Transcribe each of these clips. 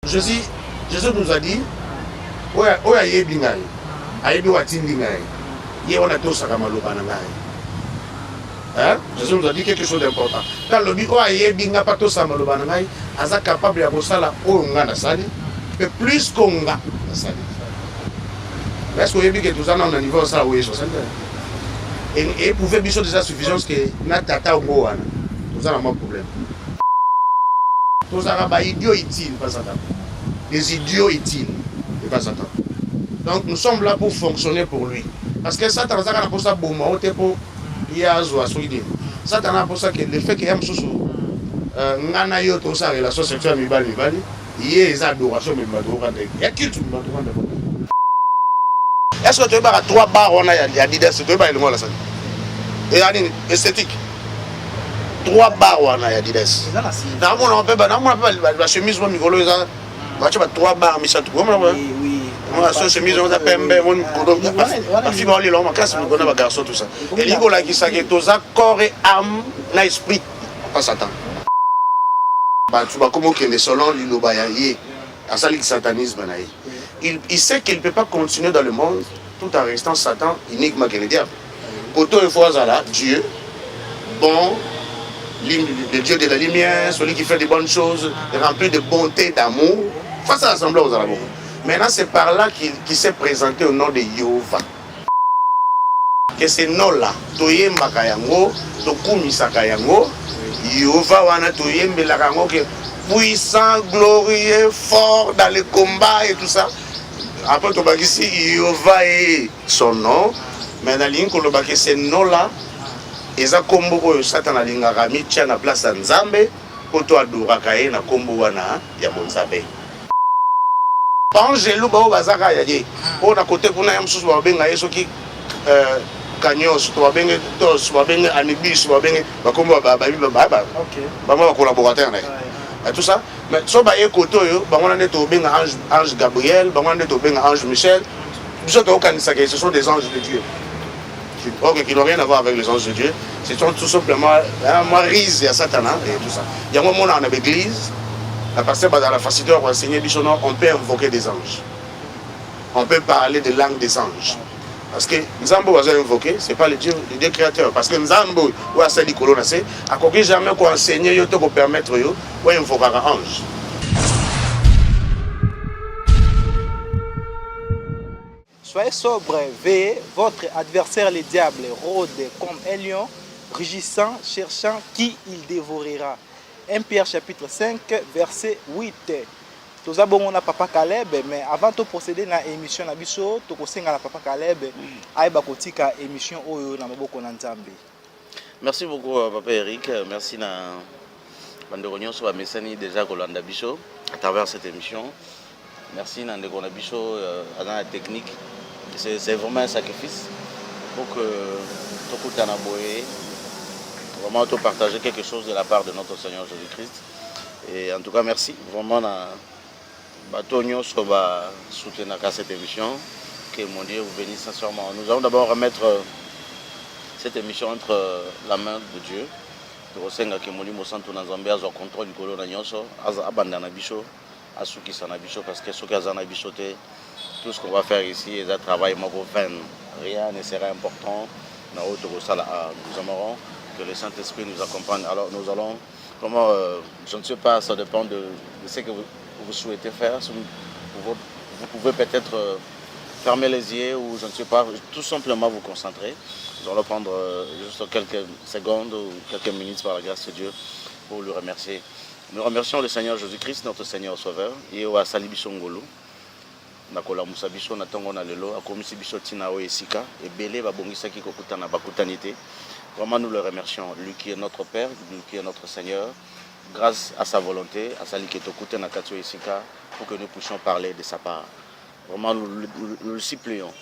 Jésus nous a dit, oya yebi ngai, ayebi watindi ngai, ye wana tosaka maloba na ngai. Hein? Jésus nous a dit quelque chose d'important. Quand le dit oya yebi nga pa tosaka maloba na ngai, aza capable ya kosala oyo nga nasali, mais plus konga nasali. Est-ce que yebi que tous en a niveau ça oui, et pouvait bien déjà suffisance que na tata au wana. Tous en a mon problème. Tous en a idiot utile pas ça. Des idiots utiles, et pas Satan. Donc nous sommes là pour fonctionner pour lui. Parce que Satan a pour ça bon mot pour Yazo à Sweden. Satan a pour ça que le fait qu'il y a un sous ngana yo to sa relation sexuelle mibali yé les adorations mais madora de ya kitu madora de. Est-ce que tu as 3 bars on a Adidas tu as le mot là ça. Et yani esthétique. 3 bars on a Adidas. Na on peut la chemise moi migolo ça. Tu as 3 barres, mais ça tout. Oui. Moi, ça, chemise, on a pembe, on fille, on lit l'homme, classe, on a un garçon, tout ça. Et l'ego là qui s'agit de corps et âme, l'esprit, pas Satan. Tu vas comment qu'il est selon l'Ilobayaye, à ça, le satanisme. Il sait qu'il ne peut pas continuer dans le monde tout en restant Satan, énigme que le diable. Autant une fois, là, Dieu, bon, le Dieu de la lumière, celui qui fait des bonnes choses, rempli de bonté, d'amour. Face à l'assemblée aux Arabes. Maintenant, c'est par là qu'il s'est présenté au nom de Yehova. Que ce nom-là, Toye Mbakayango, Tokumi Sakayango, Yehova wana Toye Mbelakango, puissant, glorieux, fort dans les combats et tout ça. Après, tu vas ici, Yehova est son nom. Mais dans l'île, ce nom-là, ils ont combo Satan a l'ingagami, tient la place à Nzambe, pour toi, Dourakaye, na combo wana, Yamonzabe. Angelo bao bazaka yaye o na côté kuna ya msusu ba benga yeso ki kanyos to ba benga tos ba benga anibis ba benga ba kombo ba OK ba ma collaborateur na et tout ça mais so ba ekoto yo ba ngona neto benga ange Gabriel ba ngona neto benga ange Michel biso to kanisa que ce sont des anges de Dieu qui n'ont rien à voir avec les anges de Dieu c'est tout simplement moi rise ya Satan et tout ça il y a un moment dans l'église. À partir de la facilité pour enseigner, on peut invoquer des anges. On peut parler de langue des anges. Parce que Nzambo va invoquer, ce n'est pas le Dieu créateur. Parce que Nzambo, ou à Sali Kolonase, à quoi jamais qu'on enseigne, pour permettre, ou invoquer un ange. Soyez sobre, veillez, votre adversaire le diable rôde comme un lion, rugissant, cherchant qui il dévorera. 1 Pierre chapitre 5 verset 8. Nous avons Papa Caleb, mais avant de procéder à l'émission, nous avons Papa Caleb à émission Merci beaucoup Papa Eric, merci à Banderognon sur la Messanie déjà Rolanda Bicho à travers cette émission. Merci à Ndekona Bicho à la technique. C'est vraiment un sacrifice pour que tout le monde vraiment te partager quelque chose de la part de notre Seigneur Jésus-Christ. Et en tout cas, merci. Vraiment, Batonio va soutenir cette émission. Que mon Dieu vous bénisse sincèrement. Nous allons d'abord remettre cette émission entre la main de Dieu. Nous allons que mon Dieu nous contrôle du colon abandonne bicho, asukisa na bicho parce que ce que tout ce qu'on va faire ici est un travail vain. Rien ne sera important. Nous aimerons que le Saint-Esprit nous accompagne. Alors nous allons, comment, je ne sais pas, ça dépend de ce que vous souhaitez faire. Vous pouvez peut-être fermer les yeux ou je ne sais pas, tout simplement vous concentrer. Nous allons prendre juste quelques secondes ou quelques minutes par la grâce de Dieu pour le remercier. Nous remercions le Seigneur Jésus-Christ, notre Seigneur Sauveur, et au Asali Bisongolo. Nakola Musa Biso Natongo na lelo akomisi biso tina o esika et belé babongisa ki kokuta na bakutanité. Vraiment nous le remercions, lui qui est notre Père, lui qui est notre Seigneur, grâce à sa volonté, à sa liketokute na katio esika pour que nous puissions parler de sa part. Vraiment nous le supplions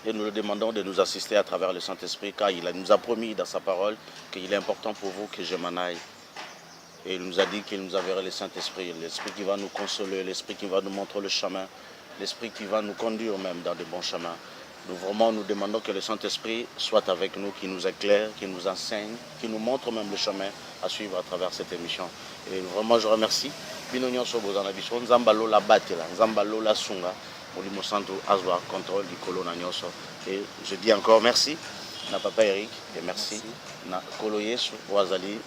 et nous le demandons de nous assister à travers le Saint-Esprit car il nous a promis dans sa parole qu'il est important pour vous que je m'en aille. Et il nous a dit qu'il nous enverrait le Saint-Esprit, l'Esprit qui va nous consoler, l'Esprit qui va nous montrer le chemin, l'Esprit qui va nous conduire même dans de bons chemins. Nous demandons que le Saint-Esprit soit avec nous, qui nous éclaire, qui nous enseigne, qui nous montre même le chemin à suivre à travers cette émission. Et vraiment, je remercie bino nyonso bozana biso nzamba lola batela nzamba lola sunga molimo santo azwa contrôle du kolo na nyonso. Et je dis encore merci na papa Eric et merci na kolo Yesu wazali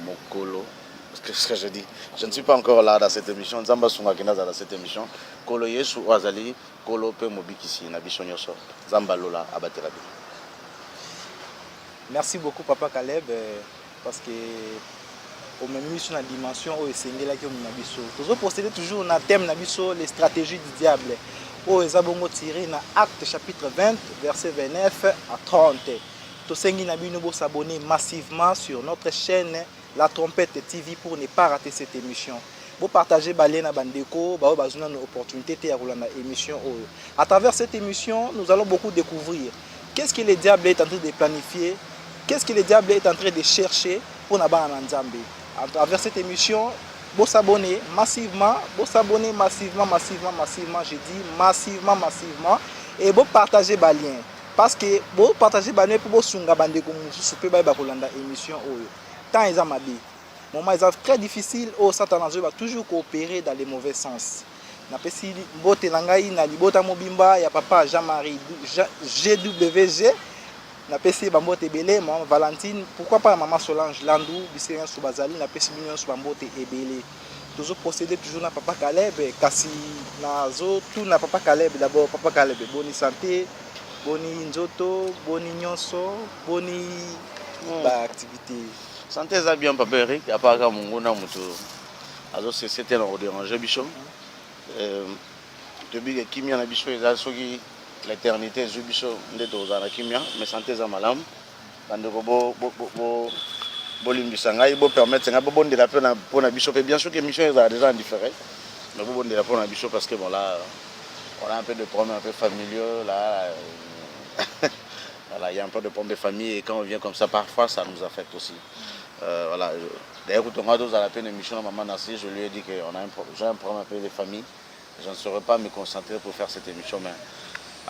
mon kolo. Qu'est-ce que je dis? Je ne suis pas encore là dans cette émission. Nzamba sunga kinaza dans cette émission. Kolo Yesu wazali kolo pe mobikisi na biso nyonso. Nzamba lola abatela bi. Merci beaucoup Papa Caleb parce que au même sur la dimension où est là qui on a biso. Toujours procéder toujours na thème na biso les stratégies du diable. Où ezabongo tiré na Acte chapitre 20 verset 29 à 30. To sengi na bino bo s'abonner massivement sur notre chaîne La Trompette TV pour ne pas rater cette émission. Vous partagez balé na bandeko, ba bazuna une opportunité te ya rolanda émission. À travers cette émission, nous allons beaucoup découvrir qu'est-ce que le diable est en train de planifier, qu'est-ce que le diable est en train de chercher pour Naba Nzambe. À travers cette émission, vous s'abonner massivement, je dis massivement, et vous partagez les liens. Parce que vous partagez les liens pour vous sunga bandeko mususu pe ba kolanda émission oyo. Tant ils ont moment est très difficile, Satan va toujours coopérer dans les mauvais sens. Napesi mbote nangai na libota mobimba ya papa Jean-Marie GWG. Napesi bambote ebele maman Valentine, pourquoi pas maman Solange Landou biseyo subazali napesi bino sur bambote ebele. Toujours procéder toujours na papa Caleb kasi nazo tout na papa Caleb d'abord papa Caleb boni santé, boni nzoto, boni nyonso, boni ba activité. Santé ça bien papa Eric apaka munguna mutu azo c'était na déranger bicho. Depuis que kimia na bicho eza soki l'éternité zubiso ndeto za kimia mais santé za malam bandeko bo bolimbisa ngai bo permettre nga bo bondela pe na pona bicho pe bien sûr que mission est déjà indifférent mais bo bondela pona bicho parce que bon là on a un peu de problèmes un peu familiaux là. Voilà, il y a un peu de problèmes de famille et quand on vient comme ça parfois ça nous affecte aussi. Voilà. D'ailleurs quand on a dans la peine émission maman Nassi, je lui ai dit que j'ai un problème un peu de famille. Je ne saurais pas me concentrer pour faire cette émission mais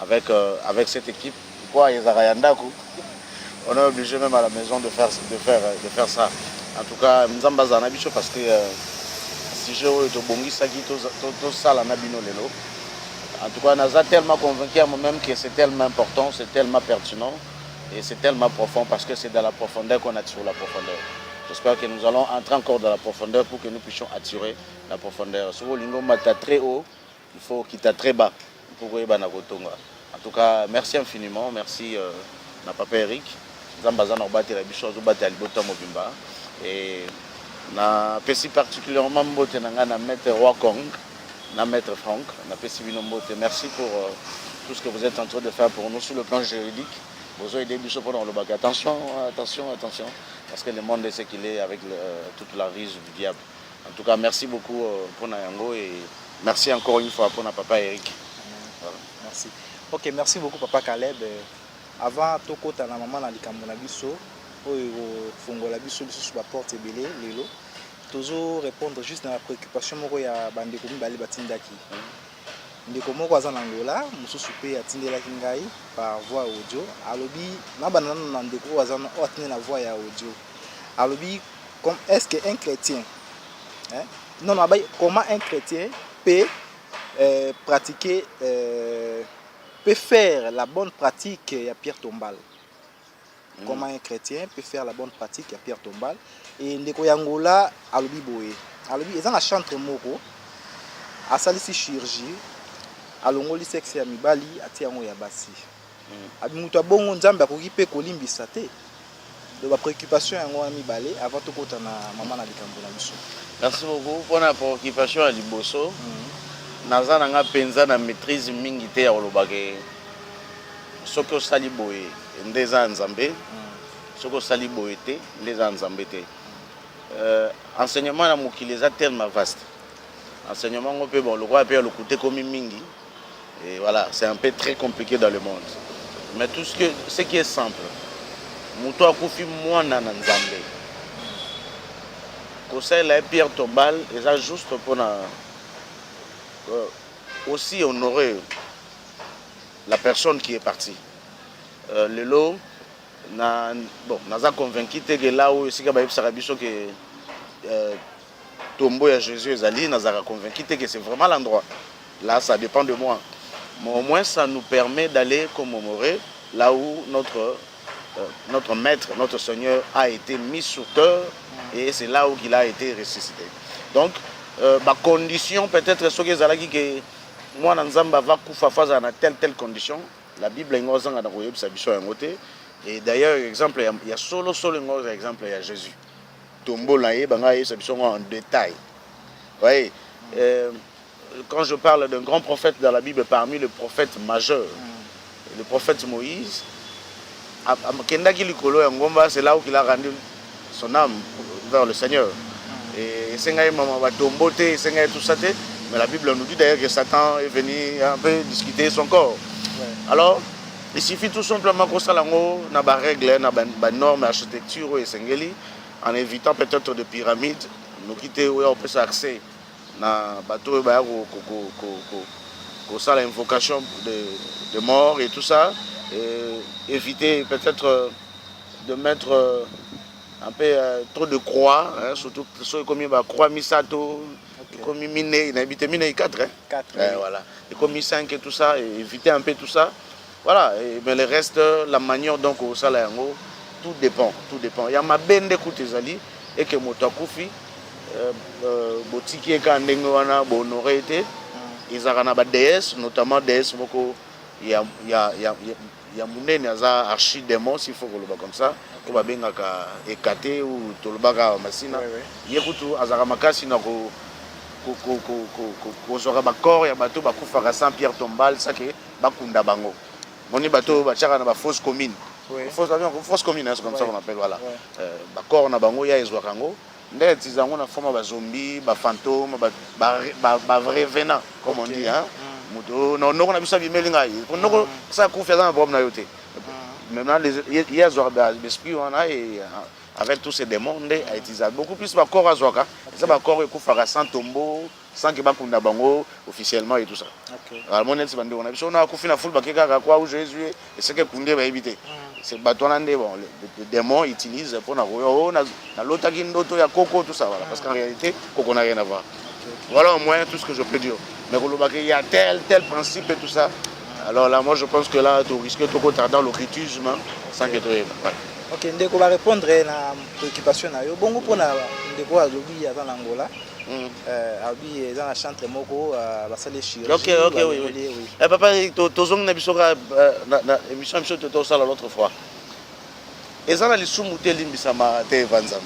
avec cette équipe, quoi, on est obligé même à la maison de faire ça. En tout cas, Nzamba Zanabicho parce que si je veux te bongi saki to sala nabino lelo. En tout cas, on a tellement convaincu à moi-même que c'est tellement important, c'est tellement pertinent et c'est tellement profond parce que c'est dans la profondeur qu'on attire la profondeur. J'espère que nous allons entrer encore dans la profondeur pour que nous puissions attirer la profondeur. Si vous voulez très haut, il faut qu'il soit très bas pour que en tout cas, merci infiniment, merci à papa Eric. Zambazan Orbati la bicho Zobati Alibota Mobimba et na pesi particulièrement mbote na maître Roi Kong, na maître Franck, na pesi bino mbote. Merci pour tout ce que vous êtes en train de faire pour nous sur le plan juridique. Vous avez des bichos pendant le bac. Attention, parce que le monde est ce qu'il est avec toute la rise du diable. En tout cas, merci beaucoup pour Nayango et merci encore une fois pour papa Eric. Voilà. Merci. Ok, merci beaucoup papa Caleb. Avant tokota na maman na likambo na biso oyo fongola biso sur la porte ebele lelo toujours répondre juste dans la préoccupation moko ya bandeko mibale batindaki. Ndeko moko aza na Angola mususu pe atindelaki ngai par voix audio alobi na banana na ndeko aza na atine la voix ya audio alobi comme est-ce que un chrétien non comment un chrétien peut pratiquer peut faire la bonne pratique à Pierre Tombal. Comment un chrétien peut faire la bonne pratique à Pierre Tombal. Et ndeko yangola alobi boye. Alobi eza na chantre moko asalisi chirurgie alongoli sexe ya mibali atiango ya basi. Abi mutu abongo nzambe akoki pe kolimbisa te. De ba préoccupation yango ya mibale avant tokota na mama na likambo na biso. Merci beaucoup pour la préoccupation à liboso. Naza nanga penza na maîtrise mingi te ya olobake soko sali boye ndeza nzambe soko sali boye te ndeza nzambe te enseignement na mokili eza tellement vaste enseignement ngo pe bon le roi pe le côté comme mingi et voilà c'est un peu très compliqué dans le monde mais tout ce qui est simple muto akufi mwana na nzambe conseil la Pierre Tombal eza juste pour na aussi honorer la personne qui est partie. Le lot, bon, nous avons convaincu que là où il y a que tombeau à Jésus ezali nazara convaincu que c'est vraiment l'endroit. Là ça dépend de moi. Mais au moins ça nous permet d'aller commémorer là où notre maître, notre Seigneur a été mis sur terre et c'est là où il a été ressuscité. Donc ma condition peut-être ce que ezalaki que moi Nzamba va kufa face à telle condition. La Bible est ngozanga na koyebisa biso yango te. Et d'ailleurs exemple il y a solo ngoza exemple il y a Jésus. Tombeau là banga yebisa biso en détail. Vous voyez quand je parle d'un grand prophète dans la Bible parmi les prophètes majeurs, le prophète Moïse, c'est là où il a rendu son âme vers le Seigneur. Et tout ça, mais la Bible nous dit d'ailleurs que Satan est venu un peu discuter son corps. Alors, il suffit tout simplement que ça na ba règle, na ba norme architecture et sengeli, en évitant peut-être des pyramides, nous quitter où on peut accès na bateau ba ko ça l'invocation de mort et tout ça, et éviter peut-être de mettre un peu trop de croix, hein, surtout ceux comme il croix misato, comme mine, il a habité mine 4 hein. 4 voilà, et comme 5 et tout ça, et éviter un peu tout ça. Voilà, mais le reste, la manière donc au salaire, tout dépend. Il y a ma bende koutezali et que motakoufi botiki et quand n'engwana bonoré été, ils ont une déesse, notamment déesse beaucoup. Il y a mounene aza archidémon s'il faut que le comme ça, ko ba benga ka ekate ou tolobaka masina. Yekutu azara makasi na ko zora ba corps ya bato ba kufaka sans pierre tombale ça que bakunda bango. Moni bato ba chaka na ba fausse commune. Fausse commune c'est comme ça qu'on appelle voilà. Ba corps na bango ya ezwa kango. Ndé tizango na forme ba zombie, ba fantôme, ba vrai venant comme on dit hein. Non, on a vu ça bimelinga. On ça confie dans un problème na yote. Maintenant les hier soir l'esprit on a et avec tous ces démons a utilisé beaucoup plus ba corps azoka. Ça ba corps ekufaka sans tombeau, sans que ba kunda bango officiellement et tout ça. Alors mon c'est bande on a vu on a kufi na full ba keka quoi où Jésus et c'est que kunde ba éviter. C'est bateau là bon les démons utilisent pour na l'autre qui ndoto ya coco tout ça voilà parce qu'en réalité coco n'a rien à voir. Voilà au moins tout ce que je peux dire. Mais il y a tel principe et tout ça. Alors là, moi je pense que là, tu risques de te dans l'occultisme sans que tu aies. Ok, ndeko va répondre à la préoccupation. Bon, pour ndeko à l'obi à l'Angola. Abi dans la chantre moko va saler chirurgie. Ok, oui. Eh papa, tu zong na bisoka na émission biso to ça l'autre fois. Et ça na li sumuté limbisa ma te vanzambe.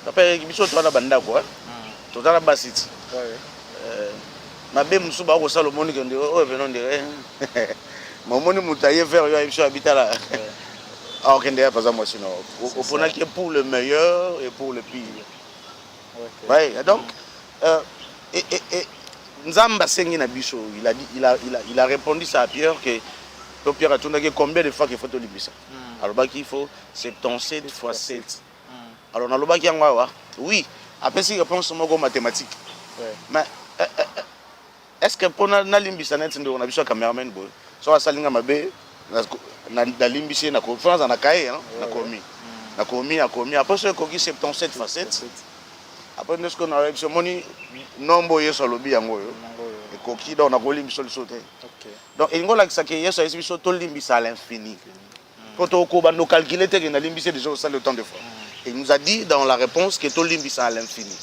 Papa, biso to na banda quoi. To na basiti. Mabe musuba ko sala moni que oh venons dire momoni mutaye vers yo biso habita là. Ah ok ndé pas moi sinon au fond qui est pour le meilleur et pour le pire. Ouais, donc Nzamba sengi na biso, il a répondu ça à Pierre que Pierre a tourné combien de fois qu'il faut te libérer. Alors bah qu'il faut 77 fois 7. Alors on a le bac oui, après si réponse moko mathématique. Mais est-ce que pour na limbisa net ndo na biso cameraman boy. So asalinga mabe na limbisi na conférence na kaye na komi après ce ko 77 fois 7. Après nous qu'on a réussi moni nombo yeso lobi yango yo. Et koki donc na ko limbisa le sauter. Donc il ngola que ça que yeso yeso to limbisa à l'infini. Quand on va nous calculer que na limbisa déjà ça le temps de fois. Il nous a dit dans la réponse que to limbisa à l'infini.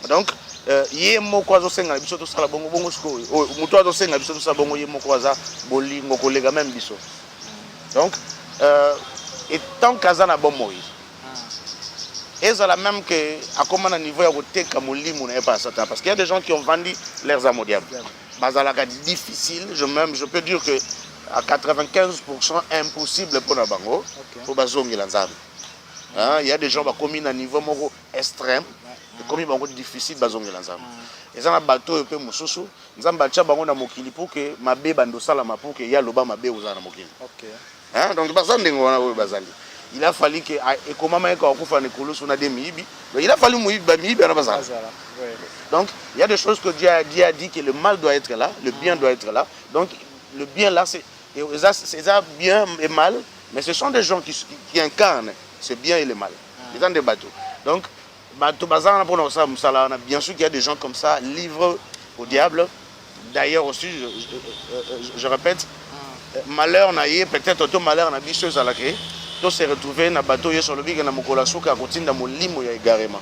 Donc yemo kwazo senga biso to sala bongo siko o muto azo senga biso to sala bongo yemo kwaza bolingo kolega même biso. Donc et tant kazana bon Moïse et ça la même que à comment à niveau ya koteka molimo na pas Satan parce qu'il y a des gens qui ont vendu leurs âmes au diable. Bazalaka difficile, je peux dire que à 95% impossible pour na bango pour bazongi la nzambe. Hein, il y a des gens qui ont commis à niveau extrême. Comme il est difficile bazongi la nzambe. Et ça na bateau un peu mususu, nzamba tcha bango na mokili pour que mabe bando sala ma pour que ya loba mabe oza na mokili. OK. Hein, donc bazande ngona o bazali. Il a fallu que et comment même quand on fait nekolo sur na des mibi, il a fallu mibi na bazala. Donc il y a des choses que Dieu a dit que le mal doit être là, le bien doit être là. Donc le bien là c'est ça bien et mal, mais ce sont des gens qui incarnent ce bien et le mal. Ils ont des bateaux. Donc Bien sûr qu'il y a des gens comme ça, livrent au diable. D'ailleurs aussi, je répète, malheur n'a eu, peut-être tout malheur n'a pas à la créer. Tout s'est retrouvé dans le bateau, sur le big, dans le colasou, qui a continué dans le limo, égarément.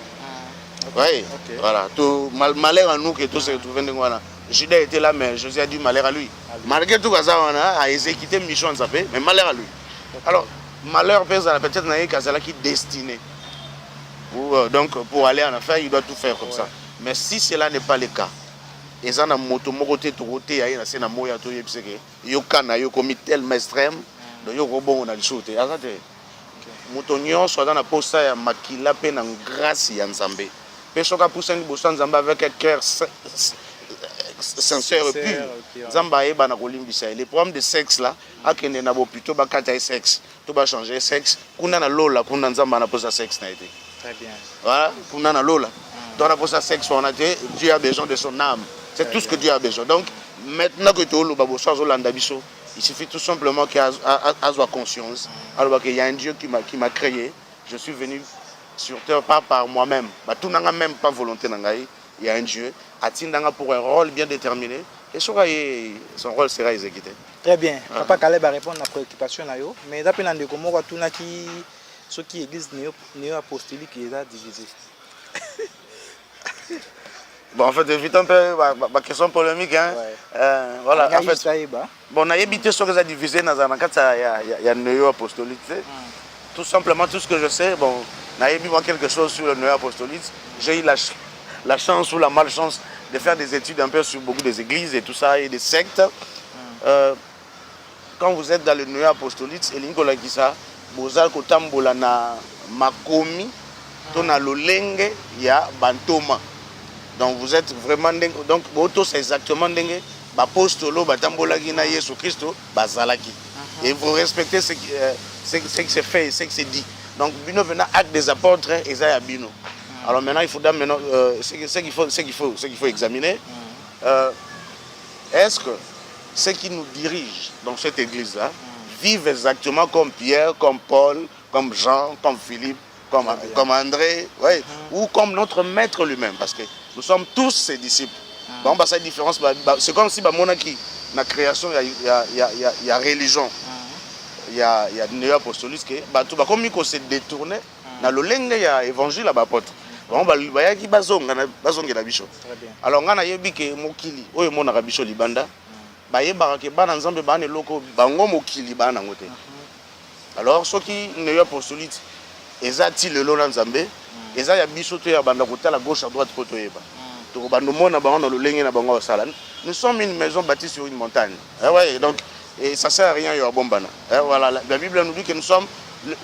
Oui, voilà. Tout malheur à nous que tout s'est retrouvé dans le Judas était là, mais Jésus a dit malheur à lui. Malgré tout, ça, on a exécuté mission, mais malheur à lui. Alors, malheur peut-être n'a eu qui destiné. Donc, pour aller en affaire, il doit tout faire comme ça. Mais si cela n'est pas le cas, et ça, moto côté il y a commis tellement extrême, donc il y a bon on a le sauté. Moto soit dans la poste ya makila pe na grâce ya Nzambe. Pe soka poussa ni bossa Nzambe avec un cœur sincère et pur. Nzamba e bana kolimbisa. Les problèmes de sexe là, akende na bo plutôt ba kata sexe, tout va changer sexe. Kuna na lola kuna Nzamba na posa sexe na été. Très bien. Voilà, kuna na lola. Dans la posa sexe on a dit Dieu a besoin de son âme. C'est tout ce que Dieu a besoin. Donc, maintenant que tu as il suffit tout simplement qu'il ait conscience. Alors qu'il y a un Dieu qui m'a créé. Je suis venu sur terre pas par moi-même. Tout n'a même pas volonté. Il y a un Dieu. Pour un rôle bien déterminé. Et son rôle sera exécuté. Très bien. Papa Caleb va répondre à la préoccupation. Mais d'après l'année, comment on va ce qui existe néo-apostolique qui est divisé. Bon, en fait, évite un peu ma question polémique. Hein. Voilà, en fait, bon, on a évité ce que ça divisé dans un cas, il y a néo-apostolique. Tout simplement, tout ce que je sais, bon, on a évité quelque chose sur le néo-apostolique. J'ai eu la chance ou la malchance de faire des études un peu sur beaucoup des églises et tout ça, et des sectes. Quand vous êtes dans le néo-apostolique, et l'Ingola qui ça, vous avez kotambola na makomi, ton a lolenge, il y a bantoma. Donc vous êtes vraiment donc c'est exactement dengue apostolo batambola gina Yesu Christo bazalaki et vous respectez ce qui se fait, ce qui se dit. Donc bino venant acte des apôtres et ça ya bino. Alors maintenant il faut ce qu'il faut examiner. Est-ce que ceux qui nous dirigent dans cette église là vivent exactement comme Pierre, comme Paul, comme Jean, comme Philippe, comme André, ouais, ou comme notre maître lui-même, parce que nous sommes tous ses disciples. Bon, bah, cette différence, c'est comme si dans la création, il y a religion, il y a néo-apostolique, comme il s'est détourné, dans le lenge, il y a évangile à l'apôtre. Bon, il y a qui bazonga la bicho. Alors, on a dit que Mokili, ou mon arabicho libanda, il y a qui ban ensemble, ban loko, bango Mokili ban angote. Alors, ceux qui néo-apostolique, ils ont le long Nzambe, ils ont bisoté à banda côté à gauche à droite côté eba. Donc nous sommes une maison bâtie sur une montagne. Ouais, donc et ça sert à rien il y a bombana. Voilà, la Bible nous dit que nous sommes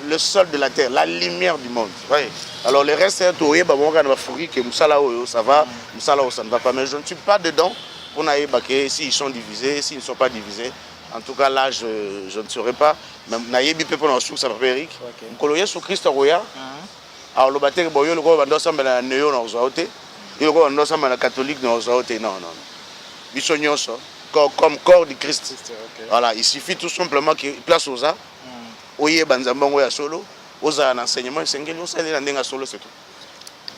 le sol de la terre, la lumière du monde. Ouais. Alors le reste c'est tout eba bon gana fouki que musala ça va, musala ça ne va pas, mais je ne suis pas dedans pour naïe baké s'ils sont divisés, s'ils ne sont pas divisés. En tout cas, là, je ne saurais pas. Mais naïbi peut prendre ça va Eric. Coloyer sur Christ Roya. Alors le baptême boyo le go bando ça na néo na ozote. Il go bando ça na catholique na ozote. Non. Bisonyoso comme corps du Christ. Voilà, il suffit tout simplement qu'il place aux a. Oye banzambango ya solo, aux a un enseignement sengeli on sait ndenga solo c'est tout.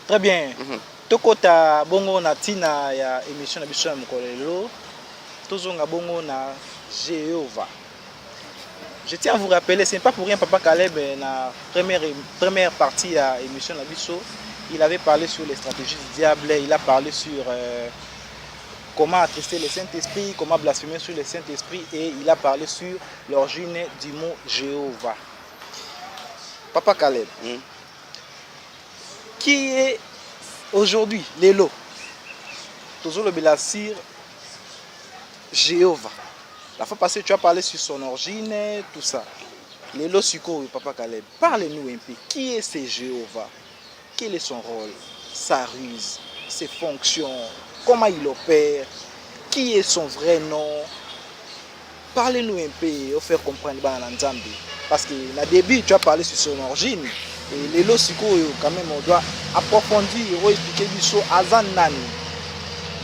Très bien. Tokota bongo na tina ya émission na biso ya mokolelo. Tozonga bongo na Jéhovah. Je tiens à vous rappeler, ce n'est pas pour rien Papa Caleb, la première partie de l'émission Nabiso, il avait parlé sur les stratégies du diable, il a parlé sur comment attrister le Saint-Esprit, comment blasphémer sur le Saint-Esprit et il a parlé sur l'origine du mot Jéhovah. Papa Caleb, qui est aujourd'hui l'élo toujours le Bélassir Jéhovah. La fois passée, tu as parlé sur son origine, tout ça. L'élo Suko, Papa Caleb, parle-nous un peu. Qui est ce Jéhovah? Quel est son rôle? Sa ruse, ses fonctions, comment il opère? Qui est son vrai nom? Parlez-nous un peu, pour faire comprendre Nzambe. Parce que au début, tu as parlé sur son origine. Et l'élo Suko, quand même, on doit approfondir, expliquer du saut Azan Nani.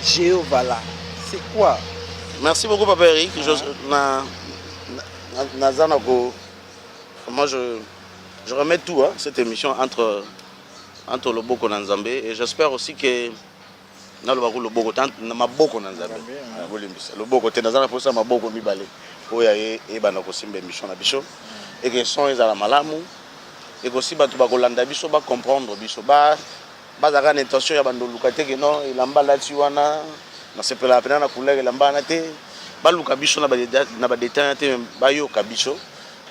Jéhovah là, c'est quoi? Merci beaucoup Papa Eric. Moi je remets tout, hein, cette émission entre entre loboko na nzambe et j'espère aussi que na lobako loboko na maboko na nzambe bolimbisa loboko te nazana posa maboko mibale oya e bana ko simba mission na biso et que son ezala malamu et aussi bato ba kolanda biso ba comprendre biso ba bazaka na intention ya bando luka te que non ilamba lati wana na sepela pena na couleur ilamba na te ba luka biso na ba détail te ba yo ka biso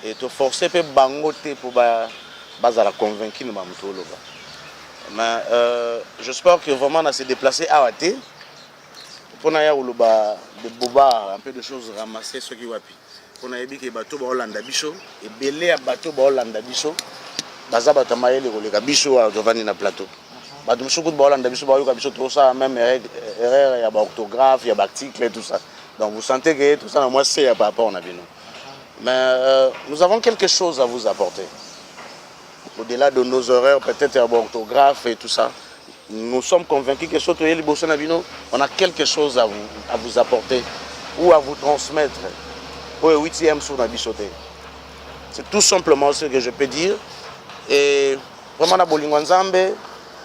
et to forcer pe bango te pour bazala convaincu na muto loba. Mais j'espère que vraiment on a se déplacé à Waté pour n'aller au loba de boba un peu de choses ramasser ce qui wapi pour n'aller bien que bateau ba Hollande biso et belé à bateau ba Hollande biso baza bato maele ko le biso à devant na plateau bato musuku ba Hollande biso ba yo ka biso tout ça même erreur ya ba orthographe ya ba article et tout ça donc vous sentez que tout ça na moi c'est par rapport on a bien mais nous avons quelque chose à vous apporter. Au-delà de nos horaires, peut-être orthographe et tout ça, nous sommes convaincus que surtout on a quelque chose à vous apporter ou à vous transmettre pour le 8e sur la bichoté. C'est tout simplement ce que je peux dire. Et vraiment, na bolingo nzambe,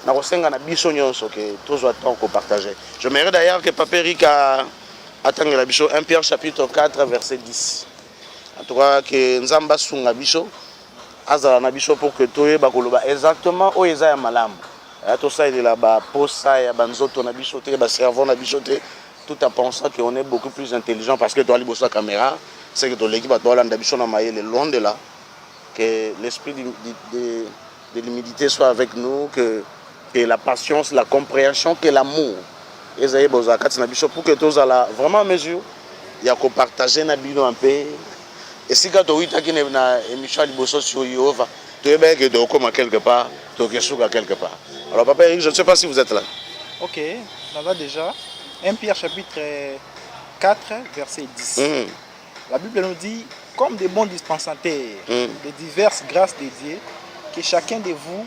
na kosenga na biso nyonso que tous attendent qu'on partage. Je mérite d'ailleurs que Papa Eric a attendu la bicho 1 Pierre chapitre 4 verset 10. En tout cas que nzamba sunga bicho azala na biso pour que toye bakoloba exactement o eza ya malamu to ça il est là-bas pour ça ya banzoto na biso te ba cerveau na biso te tout en pensant qu'on est beaucoup plus intelligent parce que toi liboso la caméra c'est que ton l'équipe va toi la biso na maïle loin de là que l'esprit de l'humilité soit avec nous que la patience la compréhension que l'amour ezaye boza kati na biso pour que tous ala vraiment mesure il y a qu'on partager na bino un peu. Et si quand on a une émission de sur Yehova, tu es bien que tu es quelque part, tu es quelque part. Alors Papa Eric, je ne sais pas si vous êtes là. Ok, on va déjà. 1 Pierre chapitre 4, verset 10. La Bible nous dit, comme des bons dispensataires de diverses grâces de Dieu, que chacun de vous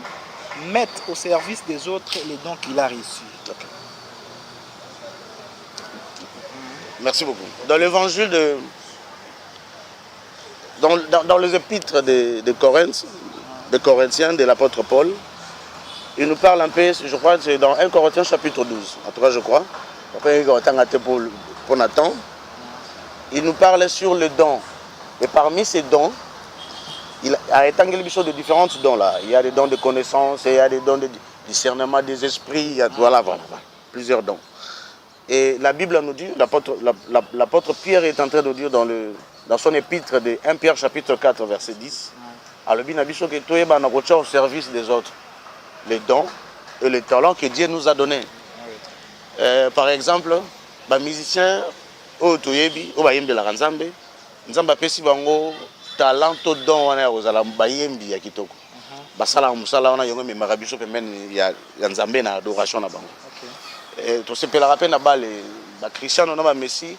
mette au service des autres les dons qu'il a reçus. Okay. Merci beaucoup. Dans l'évangile de... Dans les épîtres de Corinthe, de Corinthiens, de l'apôtre Paul, il nous parle un peu, je crois, c'est dans 1 Corinthiens chapitre 12, en tout cas je crois, pour Nathan, il nous parle sur les dons. Et parmi ces dons, il a étendu de différentes dons là. Il y a des dons de connaissance, il y a des dons de discernement des esprits, il y a voilà, plusieurs dons. Et la Bible nous dit, l'apôtre Pierre est en train de dire dans son épître de 1 Pierre chapitre 4 verset 10, alors bien que tu es au service des autres, les dons et les talents que Dieu nous a donnés. Par exemple, les musiciens, au Toyebi, au Bayem de la Ranzambe, Nzamba pesi bango talent to don wana ozala bayembi ya kitoko. Basala musala wana yongo me marabiso pemene ya Nzambe na adoration na bango. To sepela rappel na ba les ba Cristiano na ba Messi,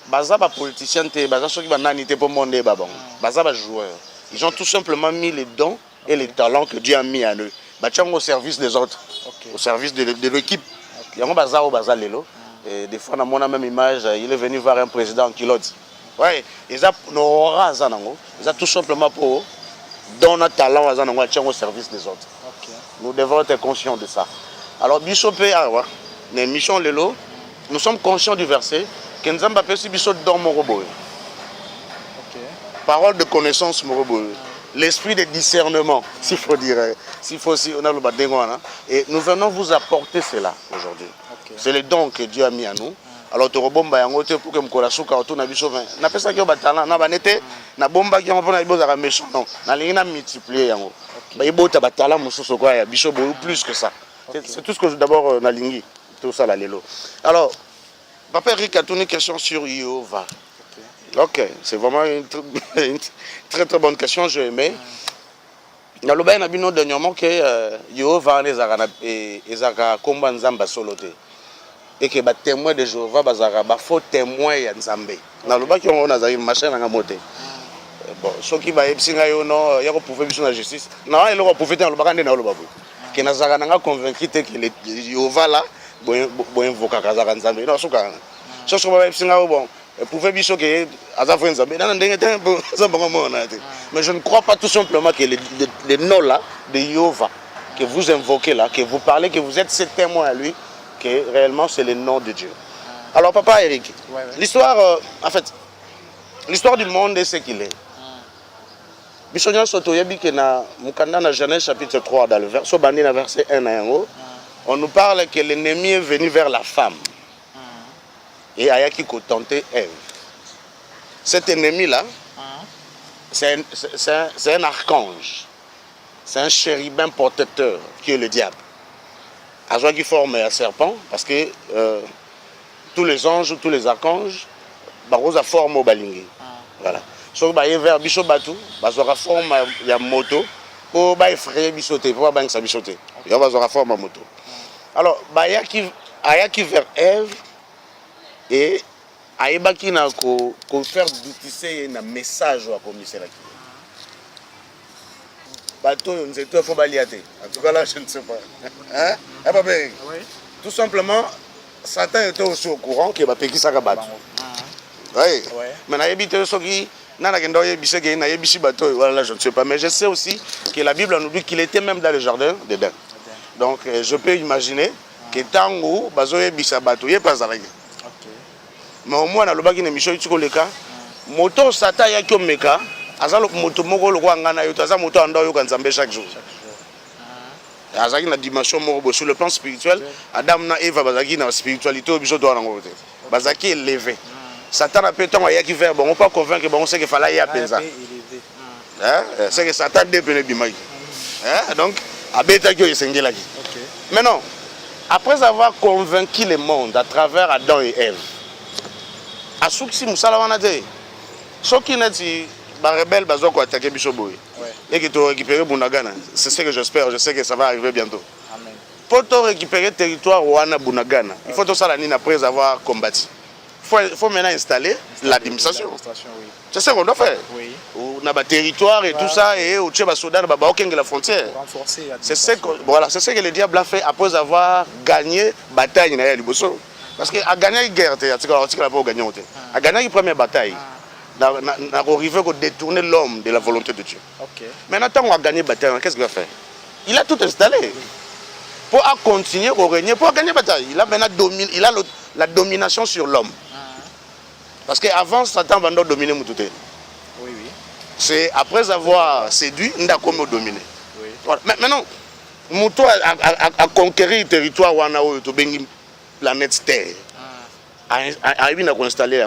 baza ba politicien te, baza soki ba nani te pour monde ba bango. Baza ba joueurs. Ils ont tout simplement mis les dons et les talents que Dieu a mis en eux. Ba tiens au service des autres, au service de l'équipe. Yango baza o baza lelo. Et des fois, dans mon même image, il est venu voir un président en culotte. Ouais, ils ont tout simplement pour donner un talent au service des autres. Nous devons être conscients de ça. Alors, Bishop mission Lelo, nous sommes conscients du verset que nous avons si Bishop dans mon robot. Parole de connaissance, mon robot. L'esprit de discernement, s'il faut dire, s'il faut aussi, on a le badengwana. Et nous venons vous apporter cela aujourd'hui. C'est le don que Dieu a mis à nous. Alors tu rebomba yango te pour que mkola suka autour na biso na pesa ki batala na banete na bomba ki ngopona iboza ka méchant non na lingina multiplier yango ba ibota batala mususu kwa ya biso beaucoup plus que ça. C'est tout ce que d'abord na lingi tout ça la lelo. Alors Papa Eric a tourné une question sur Yehova. OK, c'est vraiment une très très bonne question, j'ai aimé. Na loba na bino dernièrement que Yehova ezaka komba nzamba solote. Et que les témoins de Jéhovah sont faux témoins de Nzambé. Dans le bas qui ont une machine à monter. Bon, ceux qui vont non, ils peuvent la justice. Non, ils vont profiter dans le bas dans le bas. Que nous avons convaincu que les Jéhovah là, bon invoquer Kazara Nzambé. Non, ce cas. Ceux qui vont bon, pouvaient bien que Azafou Nzambé. Mais je ne crois pas tout simplement que les noms là de Jéhovah que vous invoquez là, que vous parlez, que vous êtes ces témoins à lui, que réellement c'est le nom de Dieu. Alors papa Eric, l'histoire, en fait, l'histoire du monde est ce qu'il est. Bisogna sotoyebi que na mukanda na Genèse chapitre 3 dans le verset 1 à 1, on nous parle que l'ennemi est venu vers la femme et ayaki ko tenter Ève. Cet ennemi là, c'est un archange, c'est un chérubin protecteur qui est le diable. Azoa qui forme un serpent parce que tous les anges, tous les archanges, barosa forme au balingi. Voilà. So ba vers biso batu, bazora forme ya moto, pour ba effrayer bisoté, pour ba ngsa bisoté. Ya bazora forme moto. Alors ba ayaki vers Ève et ayebaki na ko faire doutisser na message wa komisela ki. Bato nzeto faut baliater. En tout cas là je ne sais pas. Hein? Eh papa. Oui. Tout simplement Satan était aussi au courant que ba peki saka bato. Oui. Mais na yebite soki voilà, je ne sais pas, mais je sais aussi que la Bible nous dit qu'il était même dans le jardin d'Éden. Donc je peux imaginer que Tango, Bazoye Bissabato, il n'est pas arrivé. Mais au moins, dans le bac, il y a des cas, moto Sata Yakom Meka, Azalo Moto Moko, le Wangana, Yotaza Moto Ando Yokanzambe chaque jour. Azaki na dimension moko sur le plan spirituel, Adam na Eva Bazaki na spiritualité au biso doit en côté. Bazaki est élevé. Satan a peut-être envoyé qui fait bon, on pas convaincre bon, on sait qu'il fallait y appeler ça. C'est que Satan dépend du mal. Donc, abeta qui est sengela qui. Maintenant, après avoir convaincu le monde à travers Adam et Ève, à souci musala wana te. Soki neti ba rebelle bazo ko attaquer bisoboy. Et qui to récupérer Bunagana. C'est ce que j'espère, je sais que ça va arriver bientôt. Amen. Pour to récupérer territoire wana Bunagana, il faut to ça la nine après avoir combattu. Il faut maintenant installer l'administration. C'est ce qu'on doit faire. Oui. On a des territoires et tout ça, et au Tchèque, Soudan, la frontière. C'est ce que le diable a fait après avoir gagné la bataille. Parce qu'il a gagné la guerre, il a gagné la première bataille. Il a arrivé à détourner l'homme de la volonté de Dieu. Maintenant, quand on a gagné la bataille, qu'est-ce qu'il va faire? Il a tout installé. Pour continuer à régner, pour gagner la bataille. Il a maintenant la domination sur l'homme. Parce qu'avant, Satan va dominer Moutoute. Oui, oui. C'est après avoir séduit, il a comme dominé. Oui. Voilà. Maintenant, Moutou a conquéri le territoire où on a planète Terre. Il a installé.